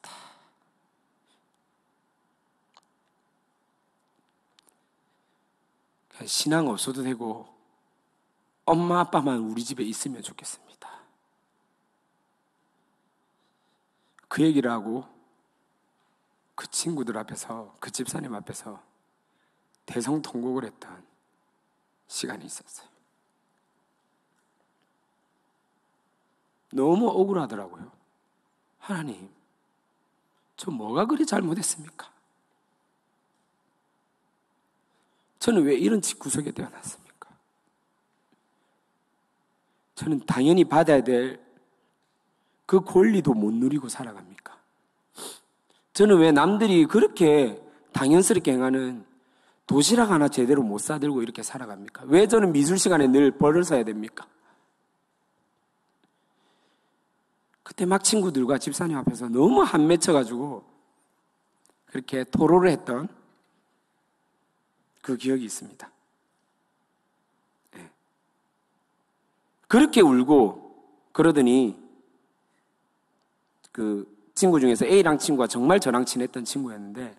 신앙 없어도 되고 엄마 아빠만 우리 집에 있으면 좋겠습니다. 그 얘기를 하고 그 친구들 앞에서 그 집사님 앞에서 대성통곡을 했던 시간이 있었어요. 너무 억울하더라고요. 하나님, 저 뭐가 그리 잘못했습니까? 저는 왜 이런 집구석에 태어났습니까? 저는 당연히 받아야 될 그 권리도 못 누리고 살아갑니까? 저는 왜 남들이 그렇게 당연스럽게 행하는 도시락 하나 제대로 못 사들고 이렇게 살아갑니까? 왜 저는 미술 시간에 늘 벌을 써야 됩니까? 그때 막 친구들과 집사님 앞에서 너무 한 맺혀가지고 그렇게 토로를 했던 그 기억이 있습니다. 네. 그렇게 울고 그러더니 그 친구 중에서 A랑 친구가 정말 저랑 친했던 친구였는데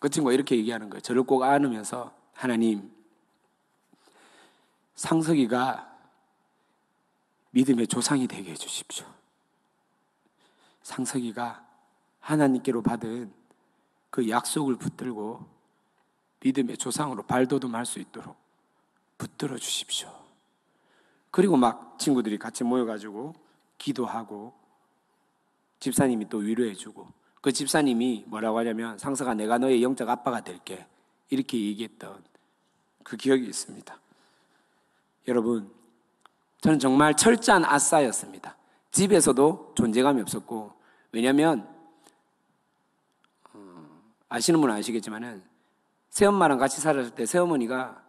그 친구가 이렇게 얘기하는 거예요. 저를 꼭 안으면서 하나님, 상석이가 믿음의 조상이 되게 해주십시오. 상석이가 하나님께로 받은 그 약속을 붙들고 믿음의 조상으로 발돋움할 수 있도록 붙들어 주십시오. 그리고 막 친구들이 같이 모여가지고 기도하고 집사님이 또 위로해주고 그 집사님이 뭐라고 하냐면 상석아 내가 너의 영적 아빠가 될게 이렇게 얘기했던 그 기억이 있습니다. 여러분 저는 정말 철저한 아싸였습니다. 집에서도 존재감이 없었고 왜냐하면 아시는 분은 아시겠지만은 새엄마랑 같이 살았을 때 새어머니가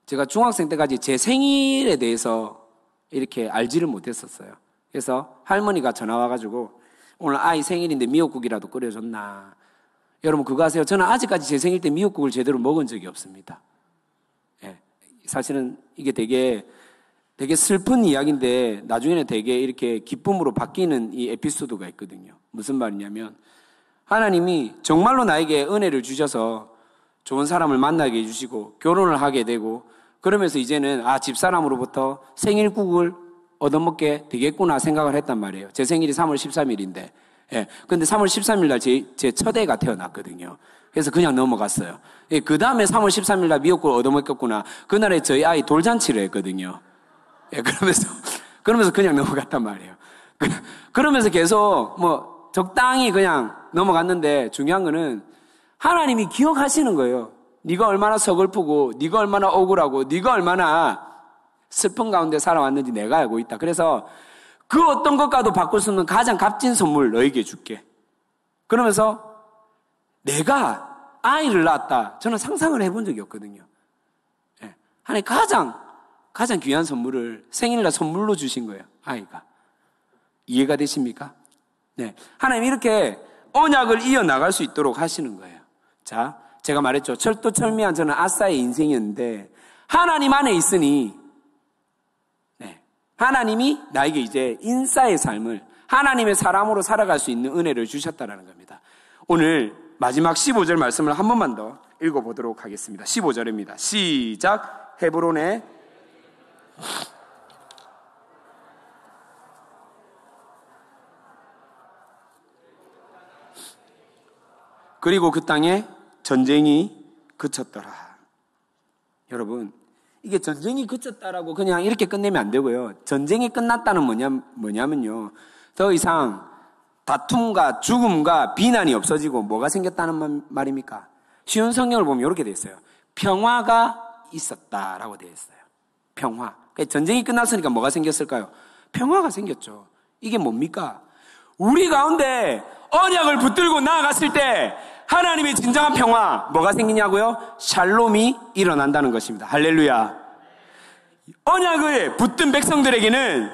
제가 중학생 때까지 제 생일에 대해서 이렇게 알지를 못했었어요. 그래서 할머니가 전화 와가지고 오늘 아이 생일인데 미역국이라도 끓여줬나. 여러분 그거 아세요? 저는 아직까지 제 생일 때 미역국을 제대로 먹은 적이 없습니다. 예, 사실은 이게 되게 슬픈 이야기인데 나중에는 되게 이렇게 기쁨으로 바뀌는 이 에피소드가 있거든요. 무슨 말이냐면 하나님이 정말로 나에게 은혜를 주셔서 좋은 사람을 만나게 해주시고 결혼을 하게 되고 그러면서 이제는 집사람으로부터 생일국을 얻어먹게 되겠구나 생각을 했단 말이에요. 제 생일이 3월 13일인데 예, 근데 3월 13일 날 제 첫 애가 태어났거든요. 그래서 그냥 넘어갔어요. 예, 그 다음에 3월 13일 날 미역국을 얻어먹겠구나. 그날에 저희 아이 돌잔치를 했거든요. 예, 그러면서 그냥 넘어갔단 말이에요. 그러면서 계속 뭐 적당히 그냥 넘어갔는데 중요한 거는 하나님이 기억하시는 거예요. 네가 얼마나 서글프고 네가 얼마나 억울하고 네가 얼마나 슬픈 가운데 살아왔는지 내가 알고 있다. 그래서 그 어떤 것과도 바꿀 수 없는 가장 값진 선물 너에게 줄게. 그러면서 내가 아이를 낳았다. 저는 상상을 해본 적이 없거든요. 예. 하나님 가장 귀한 선물을 생일날 선물로 주신 거예요. 아이가. 이해가 되십니까? 네. 하나님 이렇게 언약을 이어나갈 수 있도록 하시는 거예요. 자, 제가 말했죠. 철두철미한 저는 아싸의 인생이었는데 하나님 안에 있으니 하나님이 나에게 이제 인싸의 삶을 하나님의 사람으로 살아갈 수 있는 은혜를 주셨다라는 겁니다. 오늘 마지막 15절 말씀을 한 번만 더 읽어보도록 하겠습니다. 15절입니다. 시작. 헤브론에 그리고 그 땅에 전쟁이 그쳤더라. 여러분, 이게 전쟁이 그쳤다라고 그냥 이렇게 끝내면 안 되고요. 전쟁이 끝났다는 뭐냐면요. 더 이상 다툼과 죽음과 비난이 없어지고 뭐가 생겼다는 말입니까? 쉬운 성경을 보면 이렇게 되어 있어요. 평화가 있었다라고 되어 있어요. 평화. 그러니까 전쟁이 끝났으니까 뭐가 생겼을까요? 평화가 생겼죠. 이게 뭡니까? 우리 가운데 언약을 붙들고 나아갔을 때 하나님의 진정한 평화, 뭐가 생기냐고요? 샬롬이 일어난다는 것입니다. 할렐루야. 언약을 붙든 백성들에게는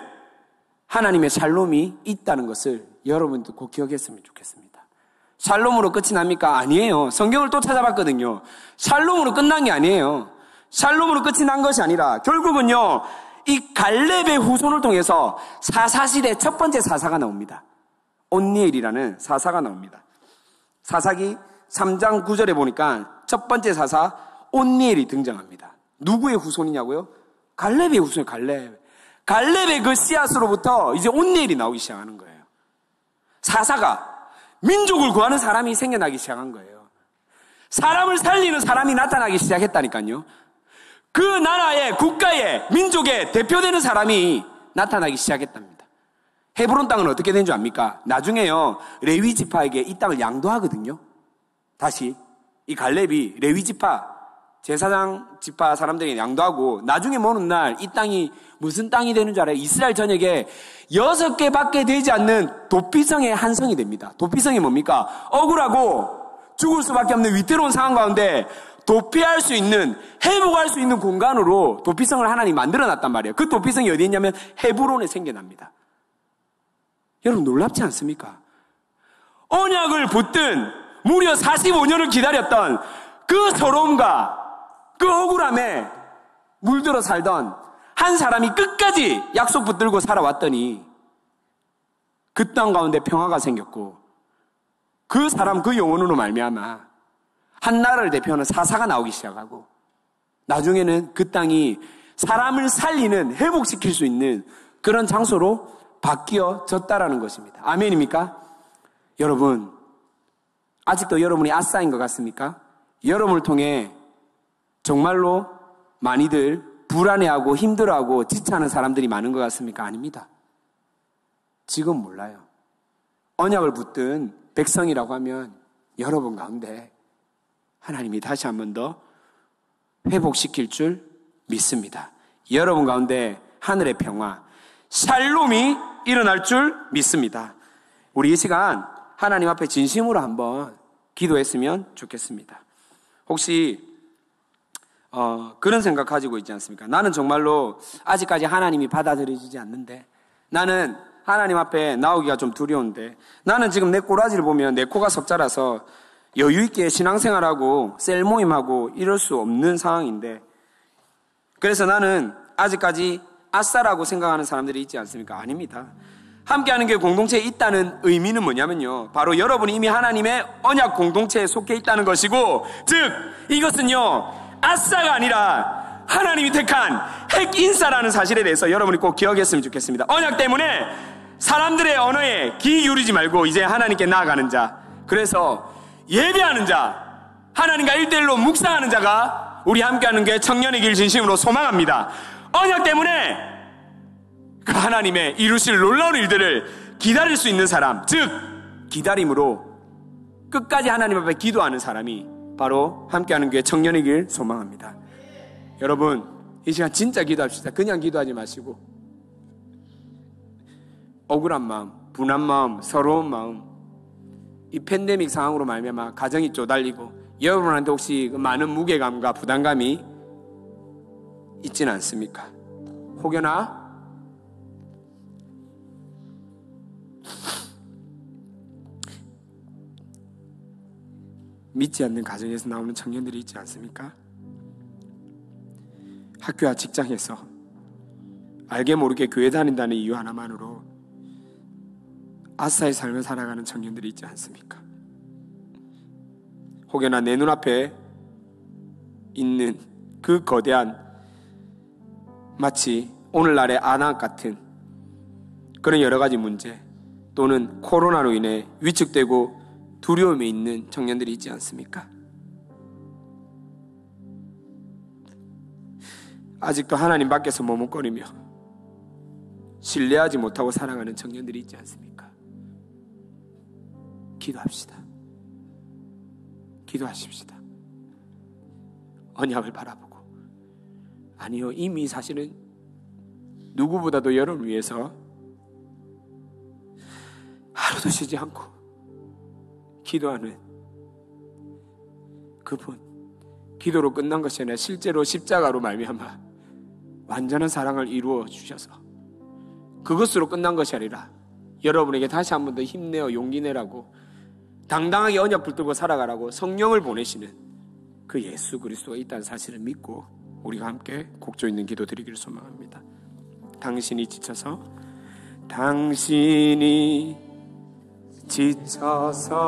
하나님의 샬롬이 있다는 것을 여러분도 꼭 기억했으면 좋겠습니다. 샬롬으로 끝이 납니까? 아니에요. 성경을 또 찾아봤거든요. 샬롬으로 끝난 게 아니에요. 샬롬으로 끝이 난 것이 아니라 결국은요, 이 갈렙의 후손을 통해서 사사시대 첫 번째 사사가 나옵니다. 온니엘이라는 사사가 나옵니다. 사사기 3장 9절에 보니까 첫 번째 사사 온니엘이 등장합니다. 누구의 후손이냐고요? 갈렙의 후손이에요. 갈렙의 그 씨앗으로부터 이제 온니엘이 나오기 시작하는 거예요. 사사가 민족을 구하는 사람이 생겨나기 시작한 거예요. 사람을 살리는 사람이 나타나기 시작했다니까요. 그 나라의 국가의 민족의 대표되는 사람이 나타나기 시작했답니다. 헤브론 땅은 어떻게 된 줄 압니까? 나중에요, 레위 지파에게 이 땅을 양도하거든요. 다시 이 갈렙이 레위 지파, 제사장 지파 사람들에게 양도하고 나중에 모는 날 이 땅이 무슨 땅이 되는 줄 알아요? 이스라엘 전역에 6개밖에 되지 않는 도피성의 한 성이 됩니다. 도피성이 뭡니까? 억울하고 죽을 수밖에 없는 위태로운 상황 가운데 도피할 수 있는, 회복할 수 있는 공간으로 도피성을 하나님이 만들어놨단 말이에요. 그 도피성이 어디 있냐면 헤브론에 생겨납니다. 여러분 놀랍지 않습니까? 언약을 붙든 무려 45년을 기다렸던 그 서러움과 그 억울함에 물들어 살던 한 사람이 끝까지 약속 붙들고 살아왔더니 그 땅 가운데 평화가 생겼고 그 사람 그 영혼으로 말미암아 한 나라를 대표하는 사사가 나오기 시작하고 나중에는 그 땅이 사람을 살리는, 회복시킬 수 있는 그런 장소로 바뀌어졌다라는 것입니다. 아멘입니까? 여러분, 아직도 여러분이 아싸인 것 같습니까? 여러분을 통해 정말로 많이들 불안해하고 힘들어하고 지쳐하는 사람들이 많은 것 같습니까? 아닙니다. 지금 몰라요. 언약을 붙든 백성이라고 하면 여러분 가운데 하나님이 다시 한 번 더 회복시킬 줄 믿습니다. 여러분 가운데 하늘의 평화, 샬롬이 일어날 줄 믿습니다. 우리 이 시간 하나님 앞에 진심으로 한번 기도했으면 좋겠습니다. 혹시 그런 생각 가지고 있지 않습니까? 나는 정말로 아직까지 하나님이 받아들여지지 않는데, 나는 하나님 앞에 나오기가 좀 두려운데, 나는 지금 내 꼬라지를 보면 내 코가 석자라서 여유있게 신앙생활하고 셀모임하고 이럴 수 없는 상황인데, 그래서 나는 아직까지 아싸라고 생각하는 사람들이 있지 않습니까? 아닙니다. 함께하는 게 공동체에 있다는 의미는 뭐냐면요, 바로 여러분이 이미 하나님의 언약 공동체에 속해 있다는 것이고, 즉 이것은요 아싸가 아니라 하나님이 택한 핵인싸라는 사실에 대해서 여러분이 꼭 기억했으면 좋겠습니다. 언약 때문에 사람들의 언어에 귀 기울이지 말고 이제 하나님께 나아가는 자, 그래서 예배하는 자, 하나님과 1대1로 묵상하는 자가 우리 함께하는 게 청년의 길 진심으로 소망합니다. 언약 때문에 그 하나님의 이루실 놀라운 일들을 기다릴 수 있는 사람, 즉 기다림으로 끝까지 하나님 앞에 기도하는 사람이 바로 함께하는 교회 청년의 길 소망합니다. 여러분, 이 시간 진짜 기도합시다. 그냥 기도하지 마시고 억울한 마음, 분한 마음, 서러운 마음, 이 팬데믹 상황으로 말미암아 가정이 쪼달리고 여러분한테 혹시 많은 무게감과 부담감이 있지는 않습니까? 혹여나 믿지 않는 가정에서 나오는 청년들이 있지 않습니까? 학교와 직장에서 알게 모르게 교회 다닌다는 이유 하나만으로 아싸의 삶을 살아가는 청년들이 있지 않습니까? 혹여나 내 눈앞에 있는 그 거대한, 마치 오늘날의 아낙 같은 그런 여러 가지 문제, 또는 코로나로 인해 위축되고 두려움이 있는 청년들이 있지 않습니까? 아직도 하나님 밖에서 머뭇거리며 신뢰하지 못하고 살아가는 청년들이 있지 않습니까? 기도합시다. 기도하십시다. 언약을 바라보고, 아니요, 이미 사실은 누구보다도 여러분을 위해서 하루도 쉬지 않고 기도하는 그분, 기도로 끝난 것이 아니라 실제로 십자가로 말미암아 완전한 사랑을 이루어 주셔서 그것으로 끝난 것이 아니라 여러분에게 다시 한 번 더 힘내어 용기 내라고, 당당하게 언약 붙들고 살아가라고 성령을 보내시는 그 예수 그리스도가 있다는 사실을 믿고 우리가 함께 곡조 있는 기도 드리기를 소망합니다. 당신이 지쳐서, 당신이 지쳐서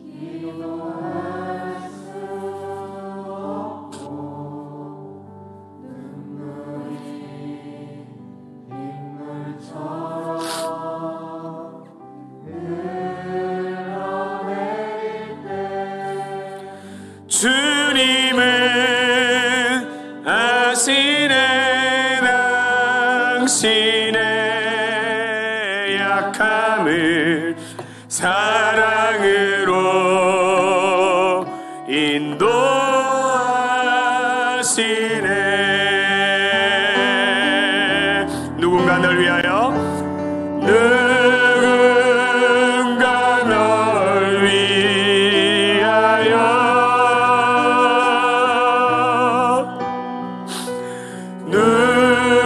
기도할 수 없고 눈물이 빗물처럼 흘러내릴 때 주님은 아시네 당신의 약함을 사랑으로 인도하시네. 누군가 널 위하여, 누군가 널 위하여, 누군가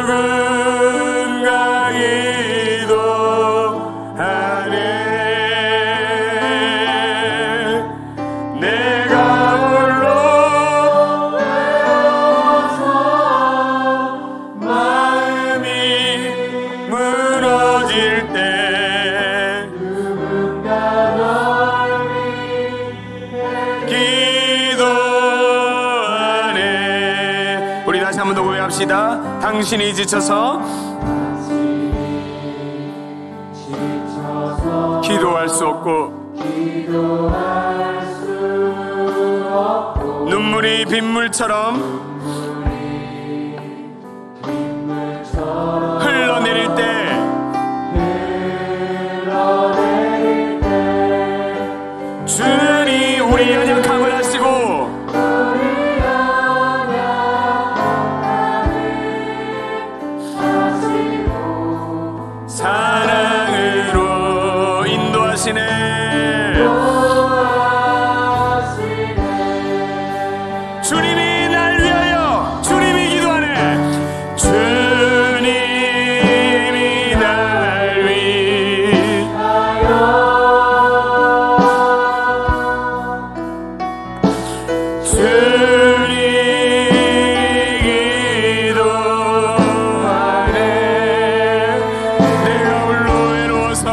기도하네. 내가 홀로 외로워서 마음이 무너질 때 누군가 널 위해 기도하네. 우리 다시 한 번 더 고백합시다. 당신이 지쳐서 기도할 수 없고 눈물이 빗물처럼 흘러내릴 때 주님 우리 연약함을 하시고 사랑으로 인도하시네. 주님이 날 위하여, 주님이 기도하네. 주님이 날 위하여, 주님이 기도하네. 내가 홀로 외로워서,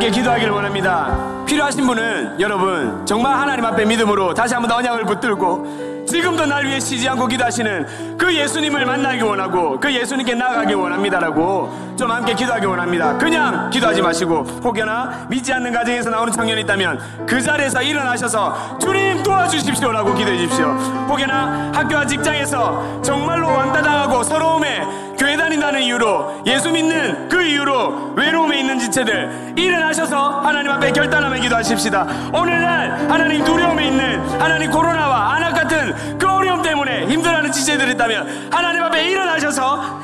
기도하기를 원합니다. 필요하신 분은 여러분 정말 하나님 앞에 믿음으로 다시 한번 더 언약을 붙들고 지금도 날 위해 쉬지 않고 기도하시는 그 예수님을 만나기 원하고 그 예수님께 나아가기 원합니다라고 좀 함께 기도하기 원합니다. 그냥 기도하지 마시고 혹여나 믿지 않는 가정에서 나오는 청년이 있다면 그 자리에서 일어나셔서 주님 도와주십시오라고 기도해 주십시오. 혹여나 학교와 직장에서 정말로 왕따당하고 서러움에 교회 다닌다는 이유로, 예수 믿는 그 이유로 외로움에 있는 지체들 일어나셔서 하나님 앞에 결단하며 기도하십시다. 오늘날 하나님 두려움에 있는, 하나님 코로나와 안악 같은 그 어려움 때문에 힘들어하는 지체들이 있다면 하나님 앞에 일어나셔서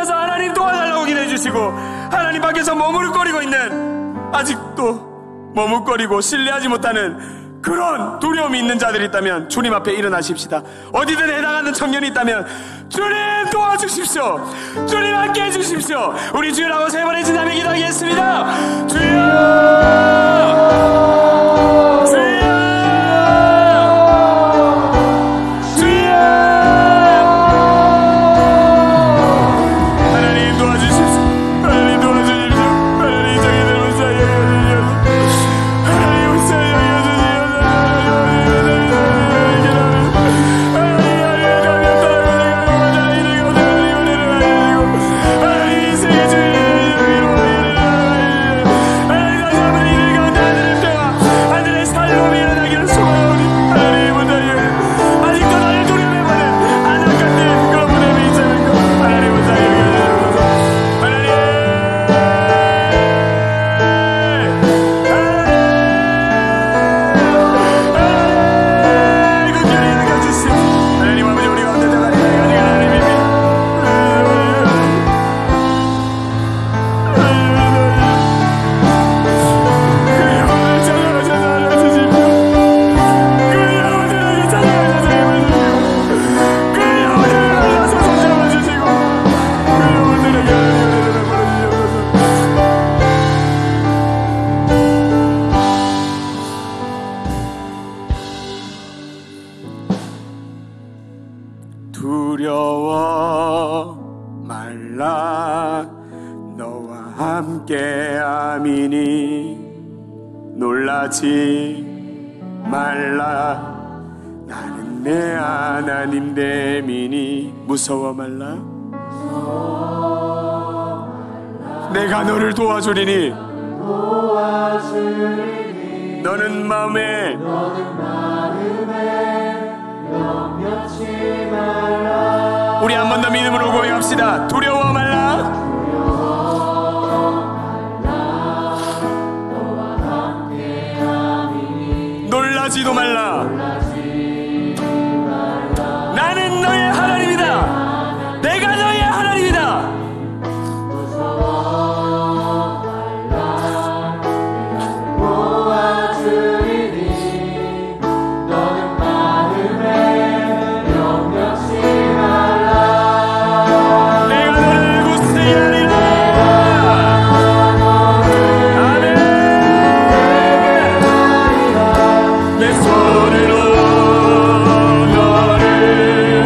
하나님 도와달라고 기도해 주시고, 하나님 밖에서 머무르거리고 있는, 아직도 머뭇거리고 신뢰하지 못하는 그런 두려움이 있는 자들이 있다면 주님 앞에 일어나십시다. 어디든 해당하는 청년이 있다면 주님 도와주십시오. 주님 함께 해주십시오. 우리 주여라고 3번의 진담에 기도하겠습니다. 주여, 두려워 말라. 너와 함께함이니 놀라지 말라. 나는 내 하나님 됨이니 무서워 말라. 내가 너를 도와주리니 너는 마음에 우리 한 번 더 믿음으로 고백합시다. 두려워 말라. 놀라지도 말라. 나는 너의 하나님이다. 내가 너의 하나님이다. 내 손으로 너를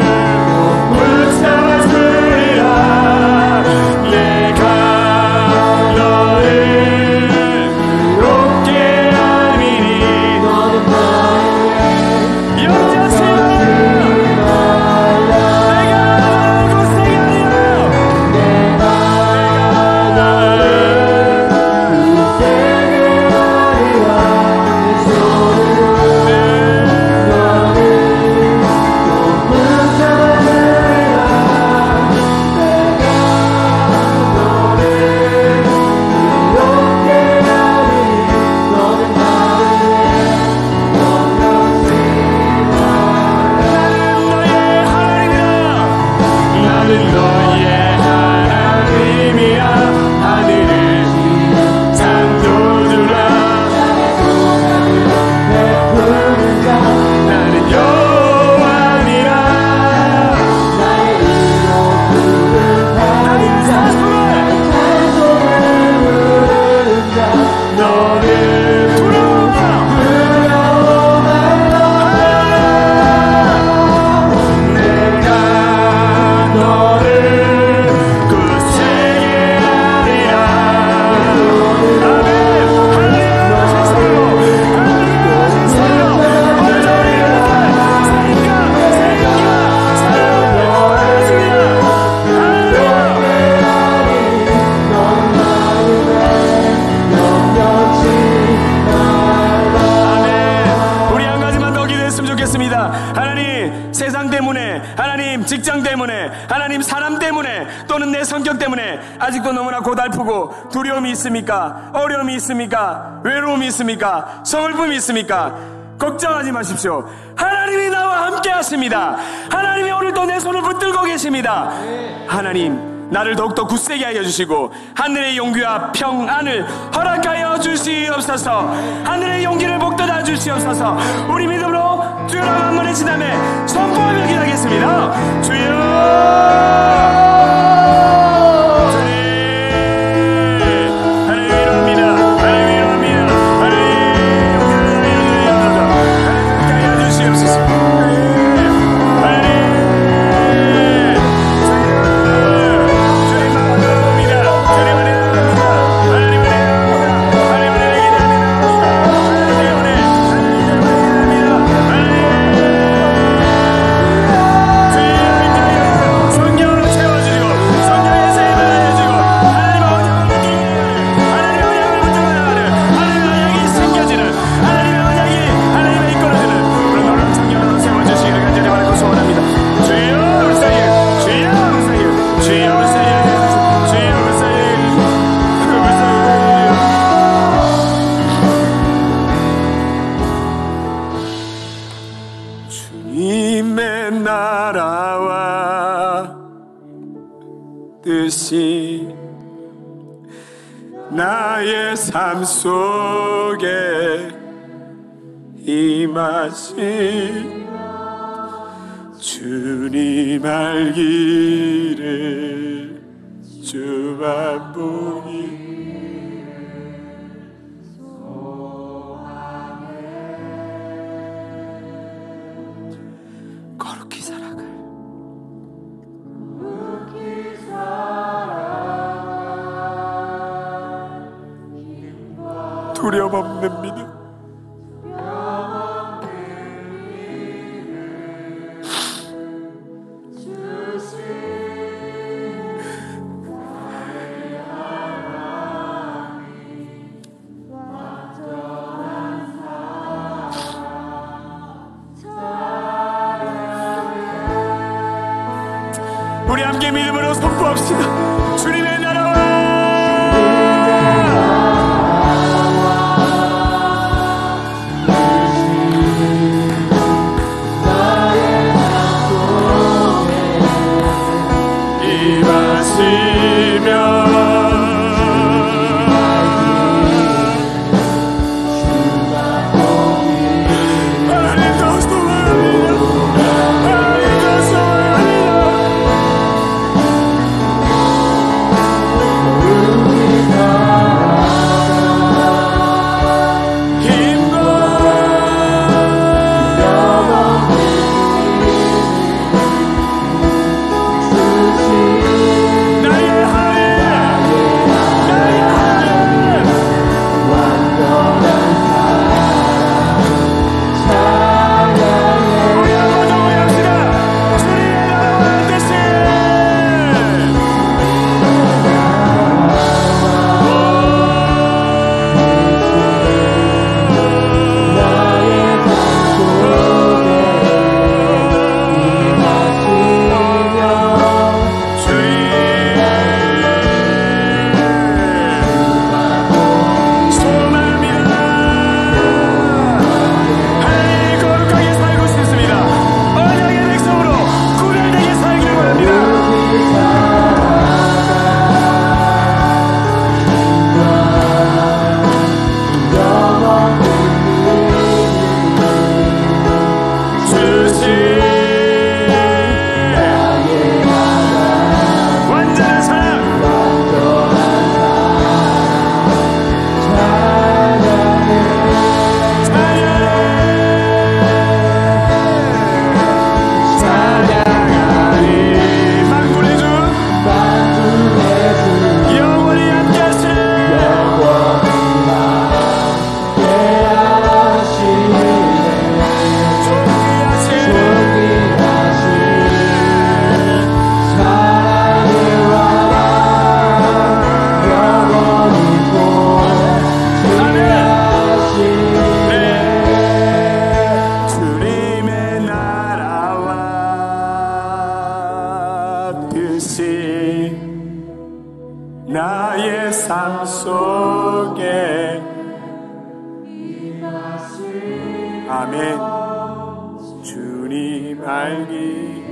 없습니다. 하나님, 세상 때문에, 하나님, 직장 때문에, 하나님, 사람 때문에, 또는 내 성격 때문에 아직도 너무나 고달프고 두려움이 있습니까? 어려움이 있습니까? 외로움이 있습니까? 서글픔이 있습니까? 걱정하지 마십시오. 하나님이 나와 함께 하십니다. 하나님이 오늘도 내 손을 붙들고 계십니다. 하나님, 나를 더욱더 굳세게 하여 주시고 하늘의 용기와 평안을 허락하여 주시옵소서. 하늘의 용기를 복돋아 주시옵소서. 우리 믿음으로 주여 한 번의 지남에 선포하며 기도하겠습니다. 주여, 나의 삶 속에 임하신 주님 알기를 주만 보니 거룩히 살아갈 두려움 없는 믿음, 우리 함께 믿음으로 선포합시다. 주님의 나라와 삶 속에 아멘. 주님 알기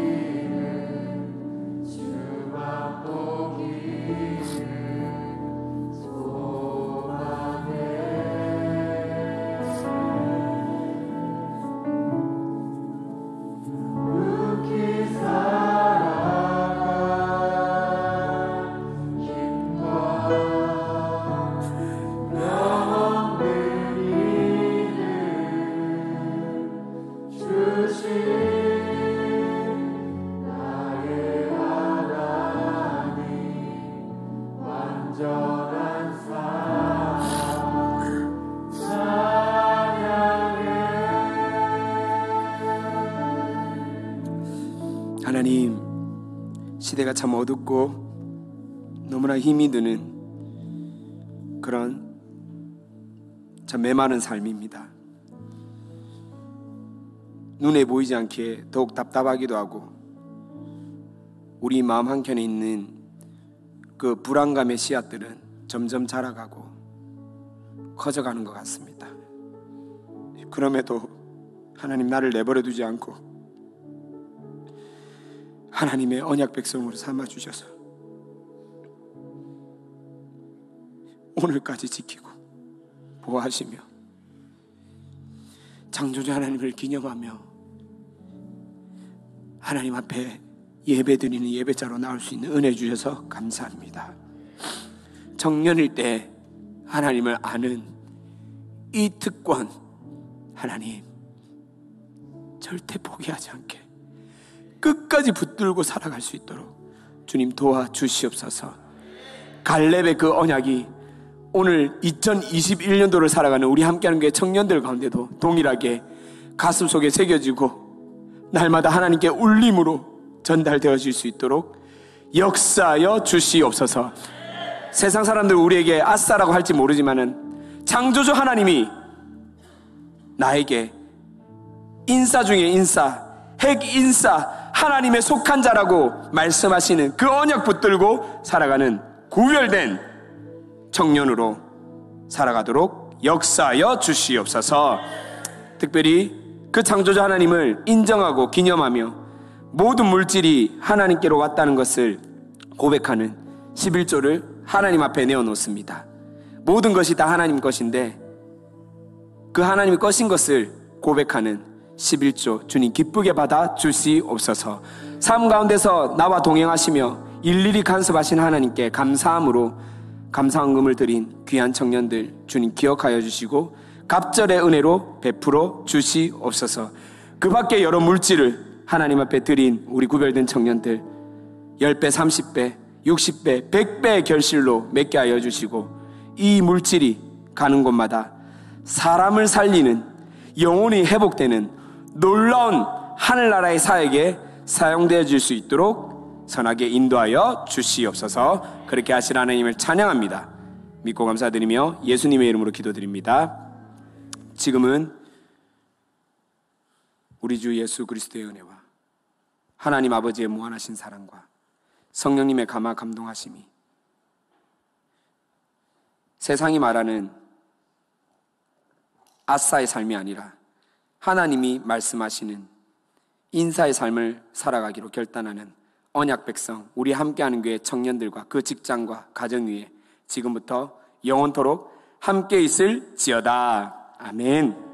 하나님, 시대가 참 어둡고 너무나 힘이 드는 그런 참 메마른 삶입니다. 눈에 보이지 않게 더욱 답답하기도 하고 우리 마음 한켠에 있는 그 불안감의 씨앗들은 점점 자라가고 커져가는 것 같습니다. 그럼에도 하나님 나를 내버려 두지 않고 하나님의 언약 백성으로 삼아주셔서 오늘까지 지키고 보호하시며 창조주 하나님을 기념하며 하나님 앞에 예배드리는 예배자로 나올 수 있는 은혜 주셔서 감사합니다. 청년일 때 하나님을 아는 이 특권, 하나님 절대 포기하지 않게 끝까지 붙들고 살아갈 수 있도록 주님 도와주시옵소서. 갈렙의 그 언약이 오늘 2021년도를 살아가는 우리 함께하는 교회 청년들 가운데도 동일하게 가슴속에 새겨지고 날마다 하나님께 울림으로 전달되어질 수 있도록 역사하여 주시옵소서. 세상 사람들 우리에게 아싸라고 할지 모르지만은 창조주 하나님이 나에게 인싸 중에 인싸, 핵인싸, 하나님의 속한 자라고 말씀하시는 그 언약 붙들고 살아가는 구별된 청년으로 살아가도록 역사하여 주시옵소서. 특별히 그 창조주 하나님을 인정하고 기념하며 모든 물질이 하나님께로 왔다는 것을 고백하는 11조를 하나님 앞에 내어놓습니다. 모든 것이 다 하나님 것인데 그 하나님이 것인 것을 고백하는 11조 주님 기쁘게 받아 주시옵소서. 삶 가운데서 나와 동행하시며 일일이 간섭하신 하나님께 감사함으로 감사헌금을 드린 귀한 청년들 주님 기억하여 주시고 갑절의 은혜로 베풀어 주시옵소서. 그 밖에 여러 물질을 하나님 앞에 드린 우리 구별된 청년들 10배, 30배, 60배, 100배의 결실로 맺게 하여 주시고 이 물질이 가는 곳마다 사람을 살리는 영혼이 회복되는 놀라운 하늘나라의 사역에 사용되어질 수 있도록 선하게 인도하여 주시옵소서. 그렇게 하신 하나님을 찬양합니다. 믿고 감사드리며 예수님의 이름으로 기도드립니다. 지금은 우리 주 예수 그리스도의 은혜와 하나님 아버지의 무한하신 사랑과 성령님의 감화 감동하심이 세상이 말하는 아싸의 삶이 아니라 하나님이 말씀하시는 인사의 삶을 살아가기로 결단하는 언약 백성 우리 함께하는 교회 청년들과 그 직장과 가정 위에 지금부터 영원토록 함께 있을지어다. 아멘.